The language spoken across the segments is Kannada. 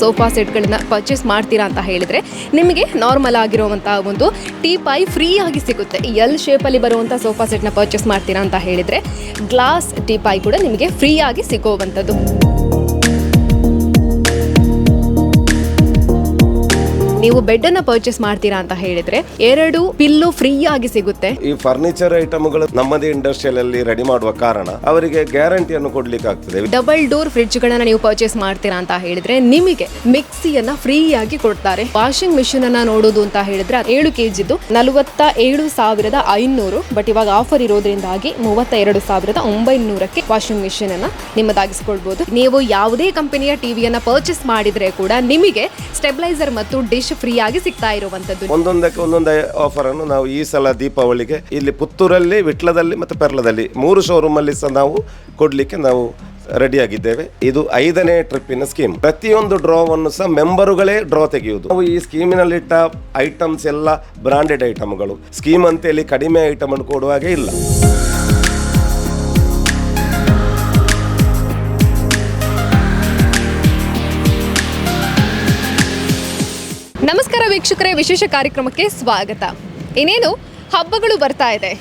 ಸೋಫಾ ಸೆಟ್ಗಳನ್ನ ಪರ್ಚೇಸ್ ಮಾಡ್ತೀರಾ ಅಂತ ಹೇಳಿದರೆ ನಿಮಗೆ ನಾರ್ಮಲ್ ಆಗಿರುವಂಥ ಒಂದು ಟೀಪಾಯ್ ಫ್ರೀ ಆಗಿ ಸಿಗುತ್ತೆ. ಎಲ್ ಶೇಪಲ್ಲಿ ಬರುವಂಥ ಸೋಫಾ ಸೆಟ್ನ ಪರ್ಚೇಸ್ ಮಾಡ್ತೀರಾ ಅಂತ ಹೇಳಿದರೆ ಗ್ಲಾಸ್ ಟೀಪಾಯ್ ಕೂಡ ನಿಮಗೆ ಫ್ರೀ ಆಗಿ ಸಿಗೋವಂಥದ್ದು. ನೀವು ಬೆಡ್ ಅನ್ನ ಪರ್ಚೇಸ್ ಮಾಡ್ತೀರಾ ಅಂತ ಹೇಳಿದ್ರೆ 2 ಪಿಲ್ಲೋ ಫ್ರೀ ಆಗಿ ಸಿಗುತ್ತೆ. ಈ ಫರ್ನಿಚರ್ ಐಟಮ್ಗಳು ನಮ್ಮದೇ ಇಂಡಸ್ಟ್ರಿಯಲ್ ಅಲ್ಲಿ ರೆಡಿ ಮಾಡುವ ಕಾರಣ ಅವರಿಗೆ ಗ್ಯಾರಂಟಿಯನ್ನು ಕೊಡ್ಲಿಕ್ಕೆ ಆಗ್ತದೆ. ಡಬಲ್ ಡೋರ್ ಫ್ರಿಡ್ಜ್ ಗಳನ್ನ ನೀವು ಪರ್ಚೇಸ್ ಮಾಡ್ತೀರಾ ಅಂತ ಹೇಳಿದ್ರೆ ನಿಮಗೆ ಮಿಕ್ಸಿಯನ್ನ ಫ್ರೀ ಆಗಿ ಕೊಡ್ತಾರೆ. ವಾಷಿಂಗ್ ಮಿಷಿನ್ ಅನ್ನ ನೋಡೋದು ಅಂತ ಹೇಳಿದ್ರೆ 7 kgದ್ದು 47,500, ಬಟ್ ಇವಾಗ ಆಫರ್ ಇರೋದ್ರಿಂದಾಗಿ 32,900ಕ್ಕೆ ವಾಷಿಂಗ್ ಮಿಷಿನ್ ಅನ್ನ ನಿಮ್ಮದಾಗಿಸಿಕೊಳ್ಬಹುದು. ನೀವು ಯಾವುದೇ ಕಂಪನಿಯ ಟಿವಿಯನ್ನ ಪರ್ಚೇಸ್ ಮಾಡಿದ್ರೆ ಕೂಡ ನಿಮಗೆ ಸ್ಟೆಬಿಲೈಸರ್ ಮತ್ತು ಡಿಶ್ ಫ್ರೀ ಆಗಿ ಸಿಗ್ತಾ ಇರುವಂತದ್ದು. ಒಂದೊಂದೇ ಆಫರ್ ಅನ್ನು ನಾವು ಈ ಸಲ ದೀಪಾವಳಿಗೆ ಇಲ್ಲಿ ಪುತ್ತೂರಲ್ಲಿ, ವಿಟ್ಲದಲ್ಲಿ ಮತ್ತು ಪೆರ್ಲದಲ್ಲಿ 3 ಶೋರೂಮ್ ಅಲ್ಲಿ ಸಹ ನಾವು ಕೊಡ್ಲಿಕ್ಕೆ ನಾವು ರೆಡಿ ಆಗಿದ್ದೇವೆ. ಇದು 5ನೇ ಟ್ರಿಪ್ಪಿನ ಸ್ಕೀಮ್. ಪ್ರತಿಯೊಂದು ಡ್ರಾವನ್ನು ಸಹ ಮೆಂಬರುಗಳೇ ಡ್ರಾ ತೆಗೆಯುವುದು. ನಾವು ಈ ಸ್ಕೀಮಿನಲ್ಲಿಟ್ಟ ಐಟಮ್ಸ್ ಎಲ್ಲ ಬ್ರಾಂಡೆಡ್ ಐಟಮ್ಗಳು. ಸ್ಕೀಮ್ ಅಂತೇಳಿ ಕಡಿಮೆ ಐಟಮ್ ಅನ್ನು ಕೊಡುವಾಗೆ ಇಲ್ಲ. ನಮಸ್ಕಾರ ವೀಕ್ಷಕರೇ, ವಿಶೇಷ ಕಾರ್ಯಕ್ರಮಕ್ಕೆ ಸ್ವಾಗತ. ಇನ್ನೇನು ಹಬ್ಬಗಳು ಬರ್ತಾ ಇದೆ.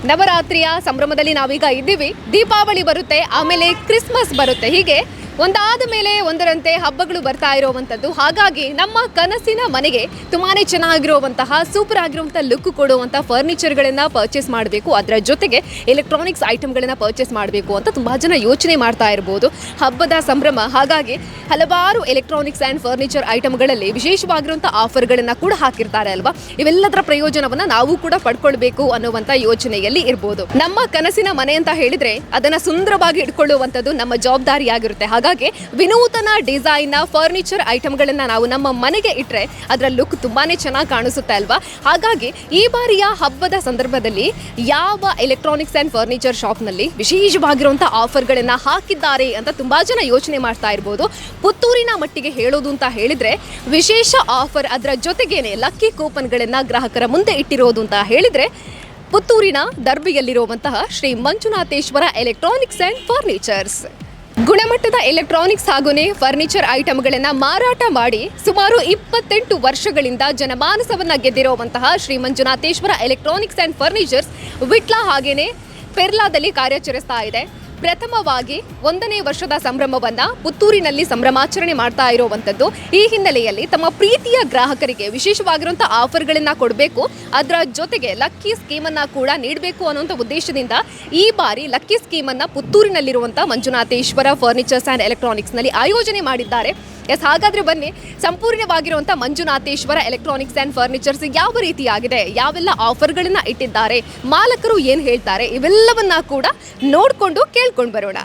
ನವರಾತ್ರಿಯ ಸಂಭ್ರಮದಲ್ಲಿ ನಾವೀಗ ಇದ್ದೀವಿ. ದೀಪಾವಳಿ ಬರುತ್ತೆ, ಆಮೇಲೆ ಕ್ರಿಸ್ಮಸ್ ಬರುತ್ತೆ. ಹೀಗೆ ಒಂದಾದ ಮೇಲೆ ಒಂದರಂತೆ ಹಬ್ಬಗಳು ಬರ್ತಾ ಇರುವಂಥದ್ದು. ಹಾಗಾಗಿ ನಮ್ಮ ಕನಸಿನ ಮನೆಗೆ ತುಂಬಾ ಚೆನ್ನಾಗಿರುವಂತಹ ಸೂಪರ್ ಆಗಿರುವಂಥ ಲುಕ್ ಕೊಡುವಂಥ ಫರ್ನಿಚರ್ಗಳನ್ನು ಪರ್ಚೇಸ್ ಮಾಡಬೇಕು, ಅದರ ಜೊತೆಗೆ ಎಲೆಕ್ಟ್ರಾನಿಕ್ಸ್ ಐಟಮ್ಗಳನ್ನು ಪರ್ಚೇಸ್ ಮಾಡಬೇಕು ಅಂತ ತುಂಬ ಜನ ಯೋಚನೆ ಮಾಡ್ತಾ ಇರ್ಬೋದು. ಹಬ್ಬದ ಸಂಭ್ರಮ, ಹಾಗಾಗಿ ಹಲವಾರು ಎಲೆಕ್ಟ್ರಾನಿಕ್ಸ್ ಆ್ಯಂಡ್ ಫರ್ನಿಚರ್ ಐಟಮ್ಗಳಲ್ಲಿ ವಿಶೇಷವಾಗಿರುವಂಥ ಆಫರ್ಗಳನ್ನು ಕೂಡ ಹಾಕಿರ್ತಾರೆ ಅಲ್ವಾ. ಇವೆಲ್ಲದರ ಪ್ರಯೋಜನವನ್ನು ನಾವು ಕೂಡ ಪಡ್ಕೊಳ್ಬೇಕು ಅನ್ನುವಂಥ ಯೋಚನೆಯಲ್ಲಿ ಇರ್ಬೋದು. ನಮ್ಮ ಕನಸಿನ ಮನೆ ಅಂತ ಹೇಳಿದರೆ ಅದನ್ನು ಸುಂದರವಾಗಿ ಇಟ್ಕೊಳ್ಳುವಂಥದ್ದು ನಮ್ಮ ಜವಾಬ್ದಾರಿಯಾಗಿರುತ್ತೆ. ಹಾಗಾಗಿ ವಿನೂತನ ಡಿಸೈನ್ನ ಫರ್ನಿಚರ್ ಐಟಮ್ಗಳನ್ನ ನಾವು ನಮ್ಮ ಮನೆಗೆ ಇಟ್ಟರೆ ಅದರ ಲುಕ್ ತುಂಬಾನೇ ಚೆನ್ನಾಗಿ ಕಾಣಿಸುತ್ತೆ ಅಲ್ವಾ. ಹಾಗಾಗಿ ಈ ಬಾರಿಯ ಹಬ್ಬದ ಸಂದರ್ಭದಲ್ಲಿ ಯಾವ ಎಲೆಕ್ಟ್ರಾನಿಕ್ಸ್ ಆ್ಯಂಡ್ ಫರ್ನಿಚರ್ ಶಾಪ್ನಲ್ಲಿ ವಿಶೇಷವಾಗಿರುವಂಥ ಆಫರ್ಗಳನ್ನು ಹಾಕಿದ್ದಾರೆ ಅಂತ ತುಂಬಾ ಜನ ಯೋಚನೆ ಮಾಡ್ತಾ ಇರ್ಬೋದು. ಪುತ್ತೂರಿನ ಮಟ್ಟಿಗೆ ಹೇಳೋದು ಅಂತ ಹೇಳಿದ್ರೆ ವಿಶೇಷ ಆಫರ್, ಅದರ ಜೊತೆಗೇನೆ ಲಕ್ಕಿ ಕೂಪನ್ಗಳನ್ನು ಗ್ರಾಹಕರ ಮುಂದೆ ಇಟ್ಟಿರೋದು ಅಂತ ಹೇಳಿದ್ರೆ ಪುತ್ತೂರಿನ ದರ್ಬಿಯಲ್ಲಿರುವಂತಹ Shri Manjunatheshwara electronics and furnitures. ಗುಣಮಟ್ಟದ ಎಲೆಕ್ಟ್ರಾನಿಕ್ಸ್ ಹಾಗೂನೇ ಫರ್ನಿಚರ್ ಐಟಮ್ಗಳನ್ನು ಮಾರಾಟ ಮಾಡಿ ಸುಮಾರು 28 ವರ್ಷಗಳಿಂದ ಜನಮಾನಸವನ್ನ ಗೆದ್ದಿರುವಂತಹ Shri Manjunatheshwara electronics and furnitures Vitla ಹಾಗೇನೆ ಪೆರ್ಲಾದಲ್ಲಿ ಕಾರ್ಯಾಚರಿಸ್ತಾ ಇದೆ. ಪ್ರಥಮವಾಗಿ 1ನೇ ವರ್ಷದ ಸಂಭ್ರಮವನ್ನ ಪುತ್ತೂರಿನಲ್ಲಿ ಸಂಭ್ರಮಾಚರಣೆ ಮಾಡ್ತಾ ಇರುವಂಥದ್ದು. ಈ ಹಿನ್ನೆಲೆಯಲ್ಲಿ ತಮ್ಮ ಪ್ರೀತಿಯ ಗ್ರಾಹಕರಿಗೆ ವಿಶೇಷವಾಗಿರುವಂಥ ಆಫರ್ಗಳನ್ನ ಕೊಡಬೇಕು, ಅದರ ಜೊತೆಗೆ ಲಕ್ಕಿ ಸ್ಕೀಮನ್ನು ಕೂಡ ನೀಡಬೇಕು ಅನ್ನುವಂಥ ಉದ್ದೇಶದಿಂದ ಈ ಬಾರಿ ಲಕ್ಕಿ ಸ್ಕೀಮನ್ನು ಪುತ್ತೂರಿನಲ್ಲಿರುವಂಥ ಮಂಜುನಾಥೇಶ್ವರ ಫರ್ನಿಚರ್ಸ್ ಆ್ಯಂಡ್ ಎಲೆಕ್ಟ್ರಾನಿಕ್ಸ್ನಲ್ಲಿ ಆಯೋಜನೆ ಮಾಡಿದ್ದಾರೆ. ಹಾಗಾದರೆ ಬನ್ನಿ, ಸಂಪೂರ್ಣವಾಗಿರುವಂಥ ಮಂಜುನಾಥೇಶ್ವರ ಎಲೆಕ್ಟ್ರಾನಿಕ್ಸ್ ಆ್ಯಂಡ್ ಫರ್ನಿಚರ್ಸ್ ಯಾವ ರೀತಿಯಾಗಿದೆ, ಯಾವೆಲ್ಲ ಆಫರ್ಗಳನ್ನು ಇಟ್ಟಿದ್ದಾರೆ, ಮಾಲಕರು ಏನು ಹೇಳ್ತಾರೆ, ಇವೆಲ್ಲವನ್ನ ಕೂಡ ನೋಡಿಕೊಂಡು ಕೇಳ್ಕೊಂಡು ಬರೋಣ.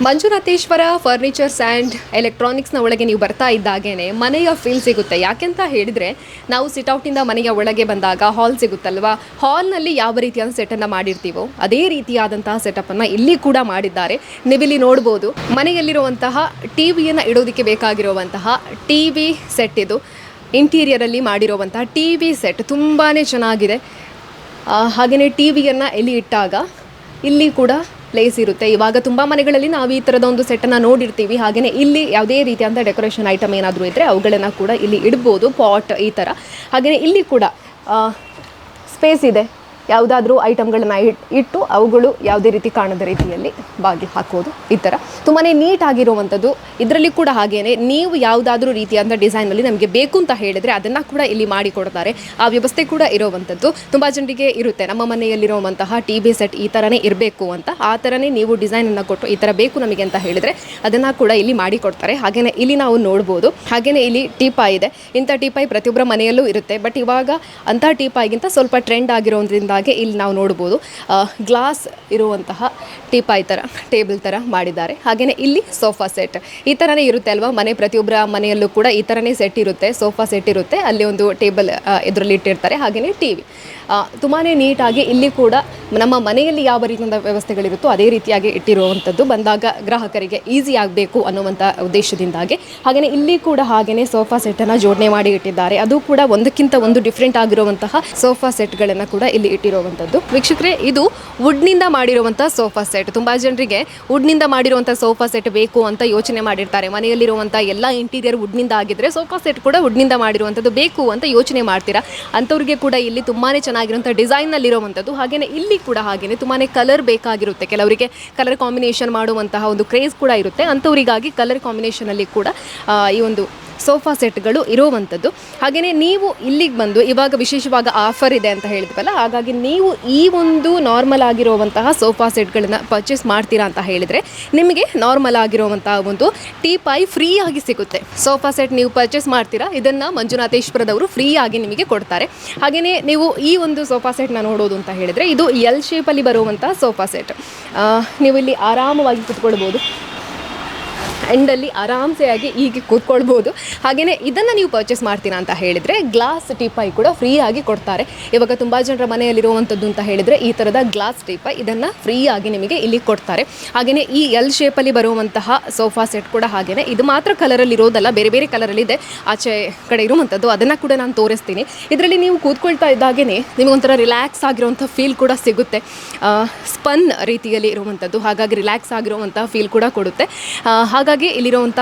ಮಂಜುನಾಥೇಶ್ವರ ಫರ್ನಿಚರ್ಸ್ ಆ್ಯಂಡ್ ಎಲೆಕ್ಟ್ರಾನಿಕ್ಸ್ನ ಒಳಗೆ ನೀವು ಬರ್ತಾ ಇದ್ದಾಗೇನೆ ಮನೆಯ ಫೀಲ್ ಸಿಗುತ್ತೆ. ಯಾಕೆಂತ ಹೇಳಿದರೆ ನಾವು ಸಿಟ್ಔಟಿಂದ ಮನೆಯ ಒಳಗೆ ಬಂದಾಗ ಹಾಲ್ ಸಿಗುತ್ತಲ್ವಾ, ಹಾಲ್ನಲ್ಲಿ ಯಾವ ರೀತಿಯಾದ ಸೆಟನ್ನು ಮಾಡಿರ್ತೀವೋ ಅದೇ ರೀತಿಯಾದಂತಹ ಸೆಟಪ್ಪನ್ನು ಇಲ್ಲಿ ಕೂಡ ಮಾಡಿದ್ದಾರೆ. ನೀವಿಲ್ಲಿ ನೋಡ್ಬೋದು, ಮನೆಯಲ್ಲಿರುವಂತಹ ಟಿ ವಿಯನ್ನು ಇಡೋದಕ್ಕೆ ಬೇಕಾಗಿರುವಂತಹ ಟಿ ವಿ ಸೆಟ್ ಇದು. ಇಂಟೀರಿಯರಲ್ಲಿ ಮಾಡಿರುವಂತಹ ಟಿ ವಿ ಸೆಟ್ ತುಂಬಾ ಚೆನ್ನಾಗಿದೆ. ಹಾಗೆಯೇ ಟಿ ವಿಯನ್ನು ಇಲ್ಲಿ ಇಟ್ಟಾಗ ಇಲ್ಲಿ ಕೂಡ ಪ್ಲೇಸ್ ಇರುತ್ತೆ. ಇವಾಗ ತುಂಬ ಮನೆಗಳಲ್ಲಿ ನಾವು ಈ ಥರದ ಒಂದು ಸೆಟ್ಟನ್ನು ನೋಡಿರ್ತೀವಿ. ಹಾಗೆಯೇ ಇಲ್ಲಿ ಯಾವುದೇ ರೀತಿಯಾದ ಡೆಕೋರೇಷನ್ ಐಟಮ್ ಏನಾದರೂ ಇದ್ದರೆ ಅವುಗಳನ್ನು ಕೂಡ ಇಲ್ಲಿ ಇಡ್ಬೋದು, ಪಾಟ್ ಈ ಥರ. ಹಾಗೆಯೇ ಇಲ್ಲಿ ಕೂಡ ಸ್ಪೇಸ್ ಇದೆ, ಯಾವುದಾದ್ರೂ ಐಟಮ್ಗಳನ್ನ ಇಟ್ಟು ಅವುಗಳು ಯಾವುದೇ ರೀತಿ ಕಾಣದ ರೀತಿಯಲ್ಲಿ ಬಾಗಿಲು ಹಾಕೋದು, ಈ ಥರ ತುಂಬಾ ನೀಟಾಗಿರುವಂಥದ್ದು. ಇದರಲ್ಲಿ ಕೂಡ ಹಾಗೆಯೇ ನೀವು ಯಾವುದಾದ್ರೂ ರೀತಿಯಾದ ಡಿಸೈನಲ್ಲಿ ನಮಗೆ ಬೇಕು ಅಂತ ಹೇಳಿದರೆ ಅದನ್ನು ಕೂಡ ಇಲ್ಲಿ ಮಾಡಿಕೊಡ್ತಾರೆ. ಆ ವ್ಯವಸ್ಥೆ ಕೂಡ ಇರೋವಂಥದ್ದು ತುಂಬ ಜನರಿಗೆ ಇರುತ್ತೆ. ನಮ್ಮ ಮನೆಯಲ್ಲಿರುವಂತಹ ಟಿ ವಿ ಸೆಟ್ ಈ ಥರನೇ ಇರಬೇಕು ಅಂತ, ಆ ಥರನೇ ನೀವು ಡಿಸೈನನ್ನು ಕೊಟ್ಟು ಈ ಥರ ಬೇಕು ನಮಗೆ ಅಂತ ಹೇಳಿದರೆ ಅದನ್ನು ಕೂಡ ಇಲ್ಲಿ ಮಾಡಿಕೊಡ್ತಾರೆ. ಹಾಗೆಯೇ ಇಲ್ಲಿ ನಾವು ನೋಡ್ಬೋದು. ಹಾಗೆಯೇ ಇಲ್ಲಿ ಟೀಪಾಯ್ ಇದೆ. ಇಂಥ ಟೀಪಾಯ್ ಪ್ರತಿಯೊಬ್ಬರ ಮನೆಯಲ್ಲೂ ಇರುತ್ತೆ. ಬಟ್ ಇವಾಗ ಅಂಥ ಟೀಪಾಯ್ಗಿಂತ ಸ್ವಲ್ಪ ಟ್ರೆಂಡ್ ಆಗಿರೋದ್ರಿಂದ ಇರೋದ್ರಿಂದಾಗಿ ಇಲ್ಲಿ ನಾವು ನೋಡ್ಬೋದು ಗ್ಲಾಸ್ ಇರುವಂತಹ ಟೀಪಾಯ್ ಥರ ಟೇಬಲ್ ಥರ ಮಾಡಿದ್ದಾರೆ. ಹಾಗೆಯೇ ಇಲ್ಲಿ ಸೋಫಾ ಸೆಟ್ ಈ ಥರನೇ ಇರುತ್ತೆ ಅಲ್ವಾ, ಪ್ರತಿಯೊಬ್ಬರ ಮನೆಯಲ್ಲೂ ಕೂಡ ಈ ಥರನೇ ಸೆಟ್ ಇರುತ್ತೆ, ಸೋಫಾ ಸೆಟ್ ಇರುತ್ತೆ, ಅಲ್ಲಿ ಒಂದು ಟೇಬಲ್ ಇದರಲ್ಲಿ ಇಟ್ಟಿರ್ತಾರೆ. ಹಾಗೆಯೇ ಟಿವಿ ತುಂಬಾ ನೀಟಾಗಿ ಇಲ್ಲಿ ಕೂಡ ನಮ್ಮ ಮನೆಯಲ್ಲಿ ಯಾವ ರೀತಿಯ ವ್ಯವಸ್ಥೆಗಳಿರುತ್ತೋ ಅದೇ ರೀತಿಯಾಗಿ ಇಟ್ಟಿರುವಂಥದ್ದು, ಬಂದಾಗ ಗ್ರಾಹಕರಿಗೆ ಈಸಿ ಆಗಬೇಕು ಅನ್ನುವಂಥ ಉದ್ದೇಶದಿಂದಾಗಿ. ಹಾಗೆಯೇ ಇಲ್ಲಿ ಕೂಡ ಹಾಗೆಯೇ ಸೋಫಾ ಸೆಟ್ಟನ್ನು ಜೋಡಣೆ ಮಾಡಿ ಇಟ್ಟಿದ್ದಾರೆ. ಅದು ಕೂಡ ಒಂದಕ್ಕಿಂತ ಒಂದು ಡಿಫ್ರೆಂಟ್ ಆಗಿರುವಂತಹ ಸೋಫಾ ಸೆಟ್ಗಳನ್ನು ಕೂಡ ಇಲ್ಲಿ ಇಟ್ಟಿರುವಂಥದ್ದು. ವೀಕ್ಷಕರೇ, ಇದು ವುಡ್ನಿಂದ ಮಾಡಿರುವಂಥ ಸೋಫಾ ಸೆಟ್. ತುಂಬ ಜನರಿಗೆ ವುಡ್ನಿಂದ ಮಾಡಿರುವಂಥ ಸೋಫಾ ಸೆಟ್ ಬೇಕು ಅಂತ ಯೋಚನೆ ಮಾಡಿರ್ತಾರೆ. ಮನೆಯಲ್ಲಿರುವಂಥ ಎಲ್ಲ ಇಂಟೀರಿಯರ್ ವುಡ್ನಿಂದ ಆಗಿದ್ದರೆ ಸೋಫಾ ಸೆಟ್ ಕೂಡ ವುಡ್ನಿಂದ ಮಾಡಿರುವಂಥದ್ದು ಬೇಕು ಅಂತ ಯೋಚನೆ ಮಾಡ್ತೀರಾ. ಅಂಥವ್ರಿಗೆ ಕೂಡ ಇಲ್ಲಿ ತುಂಬಾ ಚೆನ್ನಾಗಿರುವಂಥ ಡಿಸೈನ್ನಲ್ಲಿರುವಂಥದ್ದು. ಹಾಗೆಯೇ ಇಲ್ಲಿ ಕೂಡ ಹಾಗೆಯೇ ತುಂಬಾ ಕಲರ್ ಬೇಕಾಗಿರುತ್ತೆ. ಕೆಲವರಿಗೆ ಕಲರ್ ಕಾಂಬಿನೇಷನ್ ಮಾಡುವಂತಹ ಒಂದು ಕ್ರೇಜ್ ಕೂಡ ಇರುತ್ತೆ. ಅಂಥವರಿಗಾಗಿ ಕಲರ್ ಕಾಂಬಿನೇಷನಲ್ಲಿ ಕೂಡ ಈ ಒಂದು ಸೋಫಾ ಸೆಟ್ಗಳು ಇರುವಂಥದ್ದು. ಹಾಗೆಯೇ ನೀವು ಇಲ್ಲಿಗೆ ಬಂದು ಇವಾಗ ವಿಶೇಷವಾಗಿ ಆಫರ್ ಇದೆ ಅಂತ ಹೇಳಿದ್ವಲ್ಲ, ಹಾಗಾಗಿ ನೀವು ಈ ಒಂದು ನಾರ್ಮಲ್ ಆಗಿರುವಂತಹ ಸೋಫಾ ಸೆಟ್ಗಳನ್ನು ಪರ್ಚೇಸ್ ಮಾಡ್ತೀರಾ ಅಂತ ಹೇಳಿದರೆ ನಿಮಗೆ ನಾರ್ಮಲ್ ಆಗಿರುವಂತಹ ಒಂದು ಟೀಪಾಯ್ ಫ್ರೀ ಆಗಿ ಸಿಗುತ್ತೆ. ಸೋಫಾ ಸೆಟ್ ನೀವು ಪರ್ಚೇಸ್ ಮಾಡ್ತೀರಾ, ಇದನ್ನು ಮಂಜುನಾಥೇಶ್ವರದವರು ಫ್ರೀ ಆಗಿ ನಿಮಗೆ ಕೊಡ್ತಾರೆ. ಹಾಗೆಯೇ ನೀವು ಈ ಒಂದು ಸೋಫಾ ಸೆಟ್ನ ನೋಡೋದು ಅಂತ ಹೇಳಿದರೆ ಇದು ಎಲ್ ಶೇಪಲ್ಲಿ ಬರುವಂಥ ಸೋಫಾ ಸೆಟ್. ನೀವು ಇಲ್ಲಿ ಆರಾಮವಾಗಿ ಕೂತ್ಕೊಳ್ಬೋದು, ಎಂಡಲ್ಲಿ ಆರಾಮ್ಸೆ ಆಗಿ ಹೀಗೆ ಕೂತ್ಕೊಳ್ಬೋದು. ಹಾಗೆಯೇ ಇದನ್ನು ನೀವು ಪರ್ಚೇಸ್ ಮಾಡ್ತೀರಾ ಅಂತ ಹೇಳಿದರೆ ಗ್ಲಾಸ್ ಟೀಪಾಯ್ ಕೂಡ ಫ್ರೀ ಆಗಿ ಕೊಡ್ತಾರೆ. ಇವಾಗ ತುಂಬ ಜನರ ಮನೆಯಲ್ಲಿರುವಂಥದ್ದು ಅಂತ ಹೇಳಿದರೆ ಈ ಥರದ ಗ್ಲಾಸ್ ಟೀಪಾಯ್ ಇದನ್ನು ಫ್ರೀ ಆಗಿ ನಿಮಗೆ ಇಲ್ಲಿ ಕೊಡ್ತಾರೆ. ಹಾಗೆಯೇ ಈ ಎಲ್ ಶೇಪಲ್ಲಿ ಬರುವಂತಹ ಸೋಫಾ ಸೆಟ್ ಕೂಡ ಹಾಗೆಯೇ ಇದು ಮಾತ್ರ ಕಲರಲ್ಲಿ ಇರೋದಲ್ಲ, ಬೇರೆ ಬೇರೆ ಕಲರಲ್ಲಿದೆ ಆಚೆ ಕಡೆ ಇರುವಂಥದ್ದು, ಅದನ್ನು ಕೂಡ ನಾನು ತೋರಿಸ್ತೀನಿ. ಇದರಲ್ಲಿ ನೀವು ಕೂತ್ಕೊಳ್ತಾ ಇದ್ದಾಗೇ ನಿಮಗೊಂಥರ ರಿಲ್ಯಾಕ್ಸ್ ಆಗಿರುವಂಥ ಫೀಲ್ ಕೂಡ ಸಿಗುತ್ತೆ. ಸ್ಪನ್ ರೀತಿಯಲ್ಲಿ ಇರುವಂಥದ್ದು, ಹಾಗಾಗಿ ರಿಲ್ಯಾಕ್ಸ್ ಆಗಿರುವಂಥ ಫೀಲ್ ಕೂಡ ಕೊಡುತ್ತೆ. ಹಾಗಾಗಿ ಇಲ್ಲಿರುವಂಥ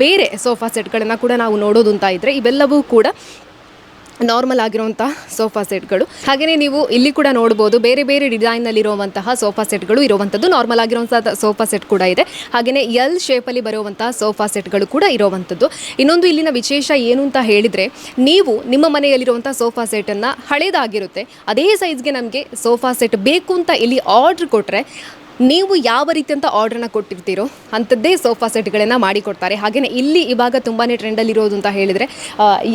ಬೇರೆ ಸೋಫಾ ಸೆಟ್ಗಳನ್ನು ಕೂಡ ನಾವು ನೋಡೋದು ಅಂತ ಇದ್ದರೆ ಇವೆಲ್ಲವೂ ಕೂಡ ನಾರ್ಮಲ್ ಆಗಿರುವಂಥ ಸೋಫಾ ಸೆಟ್ಗಳು. ಹಾಗೆಯೇ ನೀವು ಇಲ್ಲಿ ಕೂಡ ನೋಡ್ಬೋದು ಬೇರೆ ಬೇರೆ ಡಿಸೈನ್ನಲ್ಲಿರುವಂತಹ ಸೋಫಾ ಸೆಟ್ಗಳು ಇರುವಂಥದ್ದು. ನಾರ್ಮಲ್ ಆಗಿರುವಂಥ ಸೋಫಾ ಸೆಟ್ ಕೂಡ ಇದೆ. ಹಾಗೆಯೇ ಎಲ್ ಶೇಪಲ್ಲಿ ಬರುವಂಥ ಸೋಫಾ ಸೆಟ್ಗಳು ಕೂಡ ಇರುವಂಥದ್ದು. ಇನ್ನೊಂದು ಇಲ್ಲಿನ ವಿಶೇಷ ಏನು ಅಂತ ಹೇಳಿದರೆ, ನೀವು ನಿಮ್ಮ ಮನೆಯಲ್ಲಿರುವಂಥ ಸೋಫಾ ಸೆಟನ್ನು ಹಳೇದಾಗಿರುತ್ತೆ, ಅದೇ ಸೈಜ್ಗೆ ನಮಗೆ ಸೋಫಾ ಸೆಟ್ ಬೇಕು ಅಂತ ಇಲ್ಲಿ ಆರ್ಡ್ರ್ ಕೊಟ್ಟರೆ ನೀವು ಯಾವ ರೀತಿಯಂಥ ಆರ್ಡ್ರನ್ನ ಕೊಟ್ಟಿರ್ತೀರೋ ಅಂಥದ್ದೇ ಸೋಫಾ ಸೆಟ್ಗಳನ್ನು ಮಾಡಿಕೊಡ್ತಾರೆ. ಹಾಗೆಯೇ ಇಲ್ಲಿ ಇವಾಗ ತುಂಬಾ ಟ್ರೆಂಡಲ್ಲಿರೋದು ಅಂತ ಹೇಳಿದರೆ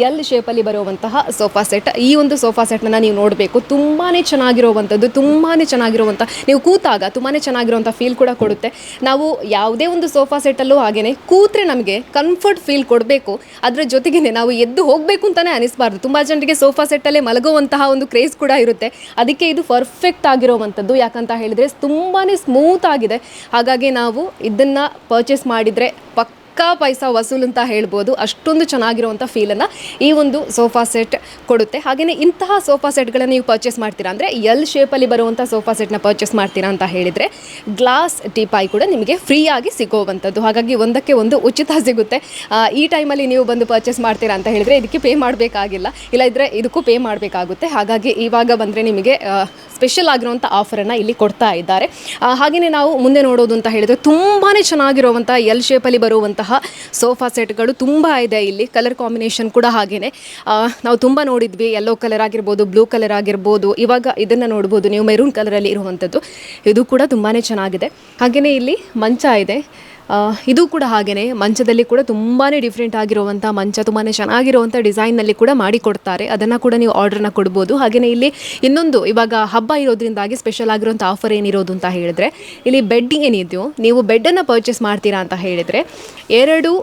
ಎಲ್ ಶೇಪಲ್ಲಿ ಬರುವಂತಹ ಸೋಫಾ ಸೆಟ್. ಈ ಒಂದು ಸೋಫಾ ಸೆಟ್ನ ನೀವು ನೋಡಬೇಕು, ತುಂಬಾ ಚೆನ್ನಾಗಿರುವಂಥದ್ದು, ತುಂಬಾ ಚೆನ್ನಾಗಿರುವಂಥ, ನೀವು ಕೂತಾಗ ತುಂಬಾ ಚೆನ್ನಾಗಿರುವಂಥ ಫೀಲ್ ಕೂಡ ಕೊಡುತ್ತೆ. ನಾವು ಯಾವುದೇ ಒಂದು ಸೋಫಾ ಸೆಟ್ಟಲ್ಲೂ ಹಾಗೆಯೇ ಕೂತ್ರೆ ನಮಗೆ ಕಂಫರ್ಟ್ ಫೀಲ್ ಕೊಡಬೇಕು, ಅದರ ಜೊತೆಗೇ ನಾವು ಎದ್ದು ಹೋಗಬೇಕು ಅಂತಲೇ ಅನಿಸಬಾರ್ದು. ತುಂಬ ಜನರಿಗೆ ಸೋಫಾ ಸೆಟ್ಟಲ್ಲೇ ಮಲಗುವಂತಹ ಒಂದು ಕ್ರೇಜ್ ಕೂಡ ಇರುತ್ತೆ. ಅದಕ್ಕೆ ಇದು ಪರ್ಫೆಕ್ಟ್ ಆಗಿರುವಂಥದ್ದು. ಯಾಕಂತ ಹೇಳಿದರೆ ತುಂಬಾ ಸ್ಮೂತ್ ಆಗಿದೆ. ಹಾಗಾಗಿ ನಾವು ಇದನ್ನು ಪರ್ಚೇಸ್ ಮಾಡಿದರೆ ಪಕ್ಕಾ ಪೈಸಾ ವಸೂಲು ಅಂತ ಹೇಳ್ಬೋದು. ಅಷ್ಟೊಂದು ಚೆನ್ನಾಗಿರುವಂಥ ಫೀಲನ್ನು ಈ ಒಂದು ಸೋಫಾ ಸೆಟ್ ಕೊಡುತ್ತೆ. ಹಾಗೆಯೇ ಇಂತಹ ಸೋಫಾ ಸೆಟ್ಗಳನ್ನು ನೀವು ಪರ್ಚೇಸ್ ಮಾಡ್ತೀರಾ ಅಂದರೆ ಎಲ್ ಶೇಪಲ್ಲಿ ಬರುವಂಥ ಸೋಫಾ ಸೆಟ್ನ ಪರ್ಚೇಸ್ ಮಾಡ್ತೀರಾ ಅಂತ ಹೇಳಿದರೆ ಗ್ಲಾಸ್ ಟೀಪಾಯ್ ಕೂಡ ನಿಮಗೆ ಫ್ರೀ ಆಗಿ ಸಿಗೋವಂಥದ್ದು. ಹಾಗಾಗಿ ಒಂದಕ್ಕೆ ಒಂದು ಉಚಿತ ಸಿಗುತ್ತೆ. ಈ ಟೈಮಲ್ಲಿ ನೀವು ಬಂದು ಪರ್ಚೇಸ್ ಮಾಡ್ತೀರಾ ಅಂತ ಹೇಳಿದರೆ ಇದಕ್ಕೆ ಪೇ ಮಾಡಬೇಕಾಗಿಲ್ಲ, ಇಲ್ಲದಿದ್ದರೆ ಇದಕ್ಕೂ ಪೇ ಮಾಡಬೇಕಾಗುತ್ತೆ. ಹಾಗಾಗಿ ಇವಾಗ ಬಂದರೆ ನಿಮಗೆ ಸ್ಪೆಷಲ್ ಆಗಿರುವಂಥ ಆಫರನ್ನು ಇಲ್ಲಿ ಕೊಡ್ತಾ ಇದ್ದಾರೆ. ಹಾಗೆಯೇ ನಾವು ಮುಂದೆ ನೋಡೋದು ಅಂತ ಹೇಳಿದರೆ ತುಂಬಾ ಚೆನ್ನಾಗಿರುವಂಥ ಎಲ್ ಶೇಪಲ್ಲಿ ಬರುವಂತಹ ಸೋಫಾ ಸೆಟ್ಗಳು ತುಂಬ ಇದೆ. ಇಲ್ಲಿ ಕಲರ್ ಕಾಂಬಿನೇಷನ್ ಕೂಡ ಹಾಗೆಯೇ ನಾವು ತುಂಬ ನೋಡಿದ್ವಿ. ಯೆಲ್ಲೋ ಕಲರ್ ಆಗಿರ್ಬೋದು, ಬ್ಲೂ ಕಲರ್ ಆಗಿರ್ಬೋದು, ಇವಾಗ ಇದನ್ನು ನೋಡ್ಬೋದು ನೀವು ಮೆರೂನ್ ಕಲರಲ್ಲಿ ಇರುವಂಥದ್ದು. ಇದು ಕೂಡ ತುಂಬಾ ಚೆನ್ನಾಗಿದೆ. ಹಾಗೆಯೇ ಇಲ್ಲಿ ಮಂಚ ಇದೆ. ಇದು ಕೂಡ ಹಾಗೆಯೇ ಮಂಚದಲ್ಲಿ ಕೂಡ ತುಂಬಾ ಡಿಫ್ರೆಂಟ್ ಆಗಿರುವಂಥ ಮಂಚ, ತುಂಬಾ ಚೆನ್ನಾಗಿರುವಂಥ ಡಿಸೈನ್ನಲ್ಲಿ ಕೂಡ ಮಾಡಿಕೊಡ್ತಾರೆ. ಅದನ್ನು ಕೂಡ ನೀವು ಆರ್ಡ್ರನ್ನ ಕೊಡ್ಬೋದು. ಹಾಗೆಯೇ ಇಲ್ಲಿ ಇನ್ನೊಂದು ಇವಾಗ ಹಬ್ಬ ಇರೋದ್ರಿಂದಾಗಿ ಸ್ಪೆಷಲ್ ಆಗಿರುವಂಥ ಆಫರ್ ಏನಿರೋದು ಅಂತ ಹೇಳಿದರೆ, ಇಲ್ಲಿ ಬೆಡ್ ಏನಿದೆಯೋ ನೀವು ಬೆಡ್ಡನ್ನು ಪರ್ಚೇಸ್ ಮಾಡ್ತೀರಾ ಅಂತ ಹೇಳಿದರೆ 2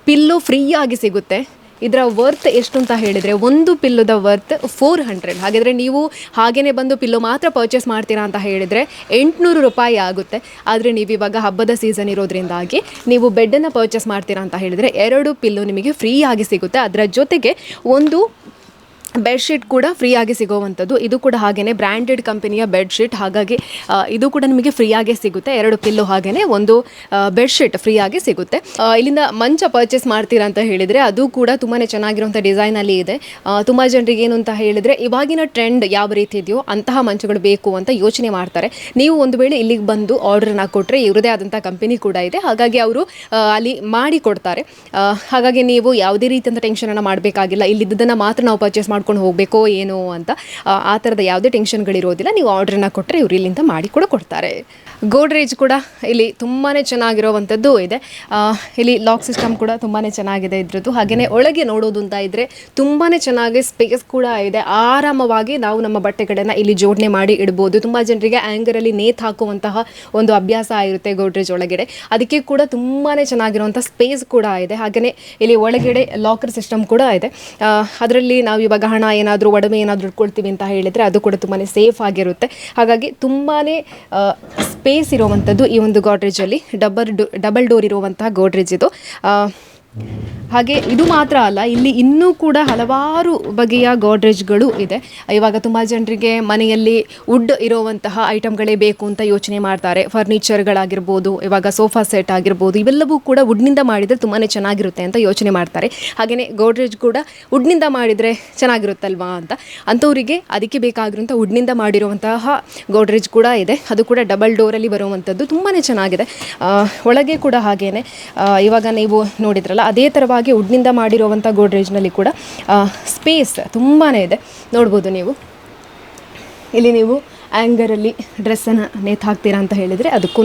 ಪಿಲ್ಲೋ ಫ್ರೀ ಆಗಿ ಸಿಗುತ್ತೆ. ಇದರ ವರ್ತ್ ಎಷ್ಟು ಅಂತ ಹೇಳಿದರೆ ಒಂದು ಪಿಲ್ಲೋದ ವರ್ತ್ 400. ಹಾಗಿದ್ರೆ ನೀವು ಹಾಗೇ ಬಂದು ಪಿಲ್ಲೋ ಮಾತ್ರ ಪರ್ಚೇಸ್ ಮಾಡ್ತೀರಾ ಅಂತ ಹೇಳಿದರೆ 800 ರೂಪಾಯಿ ಆಗುತ್ತೆ. ಆದರೆ ನೀವು ಇವಾಗ ಹಬ್ಬದ ಸೀಸನ್ ಇರೋದ್ರಿಂದಾಗಿ ನೀವು ಬೆಡ್ಡನ್ನು ಪರ್ಚೇಸ್ ಮಾಡ್ತೀರಾ ಅಂತ ಹೇಳಿದರೆ 2 ಪಿಲ್ಲೋ ನಿಮಗೆ ಫ್ರೀ ಆಗಿ ಸಿಗುತ್ತೆ. ಅದರ ಜೊತೆಗೆ ಒಂದು ಬೆಡ್ಶೀಟ್ ಕೂಡ ಫ್ರೀ ಆಗಿ ಸಿಗೋವಂಥದ್ದು. ಇದು ಕೂಡ ಹಾಗೆಯೇ ಬ್ರ್ಯಾಂಡೆಡ್ ಕಂಪನಿಯ ಬೆಡ್ಶೀಟ್. ಹಾಗಾಗಿ ಇದು ಕೂಡ ನಿಮಗೆ ಫ್ರೀ ಆಗಿ ಸಿಗುತ್ತೆ. 2 ಪಿಲ್ಲೋ ಹಾಗೆಯೇ ಒಂದು ಬೆಡ್ಶೀಟ್ ಫ್ರೀ ಆಗಿ ಸಿಗುತ್ತೆ. ಇಲ್ಲಿಂದ ಮಂಚ ಪರ್ಚೇಸ್ ಮಾಡ್ತೀರಾ ಅಂತ ಹೇಳಿದರೆ ಅದು ಕೂಡ ತುಂಬಾ ಚೆನ್ನಾಗಿರುವಂಥ ಡಿಸೈನಲ್ಲಿ ಇದೆ. ತುಂಬ ಜನರಿಗೆ ಏನು ಅಂತ ಹೇಳಿದರೆ ಇವಾಗಿನ ಟ್ರೆಂಡ್ ಯಾವ ರೀತಿ ಇದೆಯೋ ಅಂತಹ ಮಂಚಗಳು ಬೇಕು ಅಂತ ಯೋಚನೆ ಮಾಡ್ತಾರೆ. ನೀವು ಒಂದು ವೇಳೆ ಇಲ್ಲಿಗೆ ಬಂದು ಆರ್ಡ್ರನ್ನ ಕೊಟ್ಟರೆ ಇವರದೇ ಆದಂಥ ಕಂಪನಿ ಕೂಡ ಇದೆ. ಹಾಗಾಗಿ ಅವರು ಅಲ್ಲಿ ಮಾಡಿ ಕೊಡ್ತಾರೆ. ಹಾಗಾಗಿ ನೀವು ಯಾವುದೇ ರೀತಿಯಂಥ ಟೆನ್ಷನನ್ನು ಮಾಡಬೇಕಾಗಿಲ್ಲ. ಇಲ್ಲಿದ್ದನ್ನು ಮಾತ್ರ ನಾವು ಪರ್ಚೇಸ್ ಮಾಡ್ಕೊಂಡು ಮಾಡ್ಕೊಂಡು ಹೋಗಬೇಕೋ ಏನೋ ಅಂತ ಆ ಥರದ ಯಾವುದೇ ಟೆನ್ಷನ್ಗಳಿರೋದಿಲ್ಲ. ನೀವು ಆರ್ಡ್ರನ್ನ ಕೊಟ್ಟರೆ ಇವರು ಇಲ್ಲಿಂದ ಮಾಡಿ ಕೂಡ ಕೊಡ್ತಾರೆ. ಗೋಡ್ರೇಜ್ ಕೂಡ ಇಲ್ಲಿ ತುಂಬಾ ಚೆನ್ನಾಗಿರೋವಂಥದ್ದು ಇದೆ. ಇಲ್ಲಿ ಲಾಕ್ ಸಿಸ್ಟಮ್ ಕೂಡ ತುಂಬಾ ಚೆನ್ನಾಗಿದೆ ಇದ್ರದ್ದು. ಹಾಗೆಯೇ ಒಳಗೆ ನೋಡೋದು ಅಂತ ಇದ್ದರೆ ತುಂಬಾ ಚೆನ್ನಾಗಿ ಸ್ಪೇಸ್ ಕೂಡ ಇದೆ. ಆರಾಮವಾಗಿ ನಾವು ನಮ್ಮ ಬಟ್ಟೆಗಳನ್ನು ಇಲ್ಲಿ ಜೋಡಣೆ ಮಾಡಿ ಇಡ್ಬೋದು. ತುಂಬ ಜನರಿಗೆ ಆ್ಯಂಗರಲ್ಲಿ ನೇತು ಹಾಕುವಂತಹ ಒಂದು ಅಭ್ಯಾಸ ಇರುತ್ತೆ ಗೋಡ್ರೇಜ್ ಒಳಗಡೆ, ಅದಕ್ಕೆ ಕೂಡ ತುಂಬಾ ಚೆನ್ನಾಗಿರುವಂಥ ಸ್ಪೇಸ್ ಕೂಡ ಇದೆ. ಹಾಗೆಯೇ ಇಲ್ಲಿ ಒಳಗಡೆ ಲಾಕರ್ ಸಿಸ್ಟಮ್ ಕೂಡ ಇದೆ. ಅದರಲ್ಲಿ ನಾವು ಇವಾಗ ಹಣ ಏನಾದರೂ ಒಡವೆ ಏನಾದರೂ ಇಟ್ಕೊಳ್ತೀವಿ ಅಂತ ಹೇಳಿದರೆ ಅದು ಕೂಡ ತುಂಬಾ ಸೇಫ್ ಆಗಿರುತ್ತೆ. ಹಾಗಾಗಿ ತುಂಬಾ ಸ್ಪೇಸ್ ಇರುವಂಥದ್ದು ಈ ಒಂದು ಗೋಡ್ರೇಜಲ್ಲಿ. ಡಬಲ್ ಡೋರ್ ಇರುವಂತಹ ಗೋಡ್ರೇಜ್ ಇದು. ಹಾಗೆ ಇದು ಮಾತ್ರ ಅಲ್ಲ, ಇಲ್ಲಿ ಇನ್ನೂ ಕೂಡ ಹಲವಾರು ಬಗೆಯ ಗೋಡ್ರೇಜ್ಗಳು ಇದೆ. ಇವಾಗ ತುಂಬ ಜನರಿಗೆ ಮನೆಯಲ್ಲಿ ವುಡ್ ಇರುವಂತಹ ಐಟಮ್ಗಳೇ ಬೇಕು ಅಂತ ಯೋಚನೆ ಮಾಡ್ತಾರೆ. ಫರ್ನಿಚರ್ಗಳಾಗಿರ್ಬೋದು, ಇವಾಗ ಸೋಫಾ ಸೆಟ್ ಆಗಿರ್ಬೋದು, ಇವೆಲ್ಲವೂ ಕೂಡ ವುಡ್ನಿಂದ ಮಾಡಿದರೆ ತುಂಬಾ ಚೆನ್ನಾಗಿರುತ್ತೆ ಅಂತ ಯೋಚನೆ ಮಾಡ್ತಾರೆ. ಹಾಗೆಯೇ ಗೋಡ್ರೇಜ್ ಕೂಡ ವುಡ್ನಿಂದ ಮಾಡಿದರೆ ಚೆನ್ನಾಗಿರುತ್ತಲ್ವಾ ಅಂತ ಅಂಥವರಿಗೆ ಅದಕ್ಕೆ ಬೇಕಾಗಿರುವಂಥ ವುಡ್ನಿಂದ ಮಾಡಿರುವಂತಹ ಗೋಡ್ರೇಜ್ ಕೂಡ ಇದೆ. ಅದು ಕೂಡ ಡಬಲ್ ಡೋರಲ್ಲಿ ಬರುವಂಥದ್ದು ತುಂಬಾ ಚೆನ್ನಾಗಿದೆ. ಒಳಗೆ ಕೂಡ ಹಾಗೇ ಇವಾಗ ನೀವು ನೋಡಿದ್ರಲ್ಲ ಅದೇ ಥರವಾಗಿ ವುಡ್ನಿಂದ ಮಾಡಿರುವಂಥ ಗೋಡ್ರೇಜ್ನಲ್ಲಿ ಕೂಡ ಸ್ಪೇಸ್ ತುಂಬಾ ಇದೆ. ನೋಡ್ಬೋದು ನೀವು ಇಲ್ಲಿ ನೀವು ಆ್ಯಂಗರಲ್ಲಿ ಡ್ರೆಸ್ಸನ್ನು ನೇತು ಹಾಕ್ತೀರಾ ಅಂತ ಹೇಳಿದರೆ ಅದಕ್ಕೂ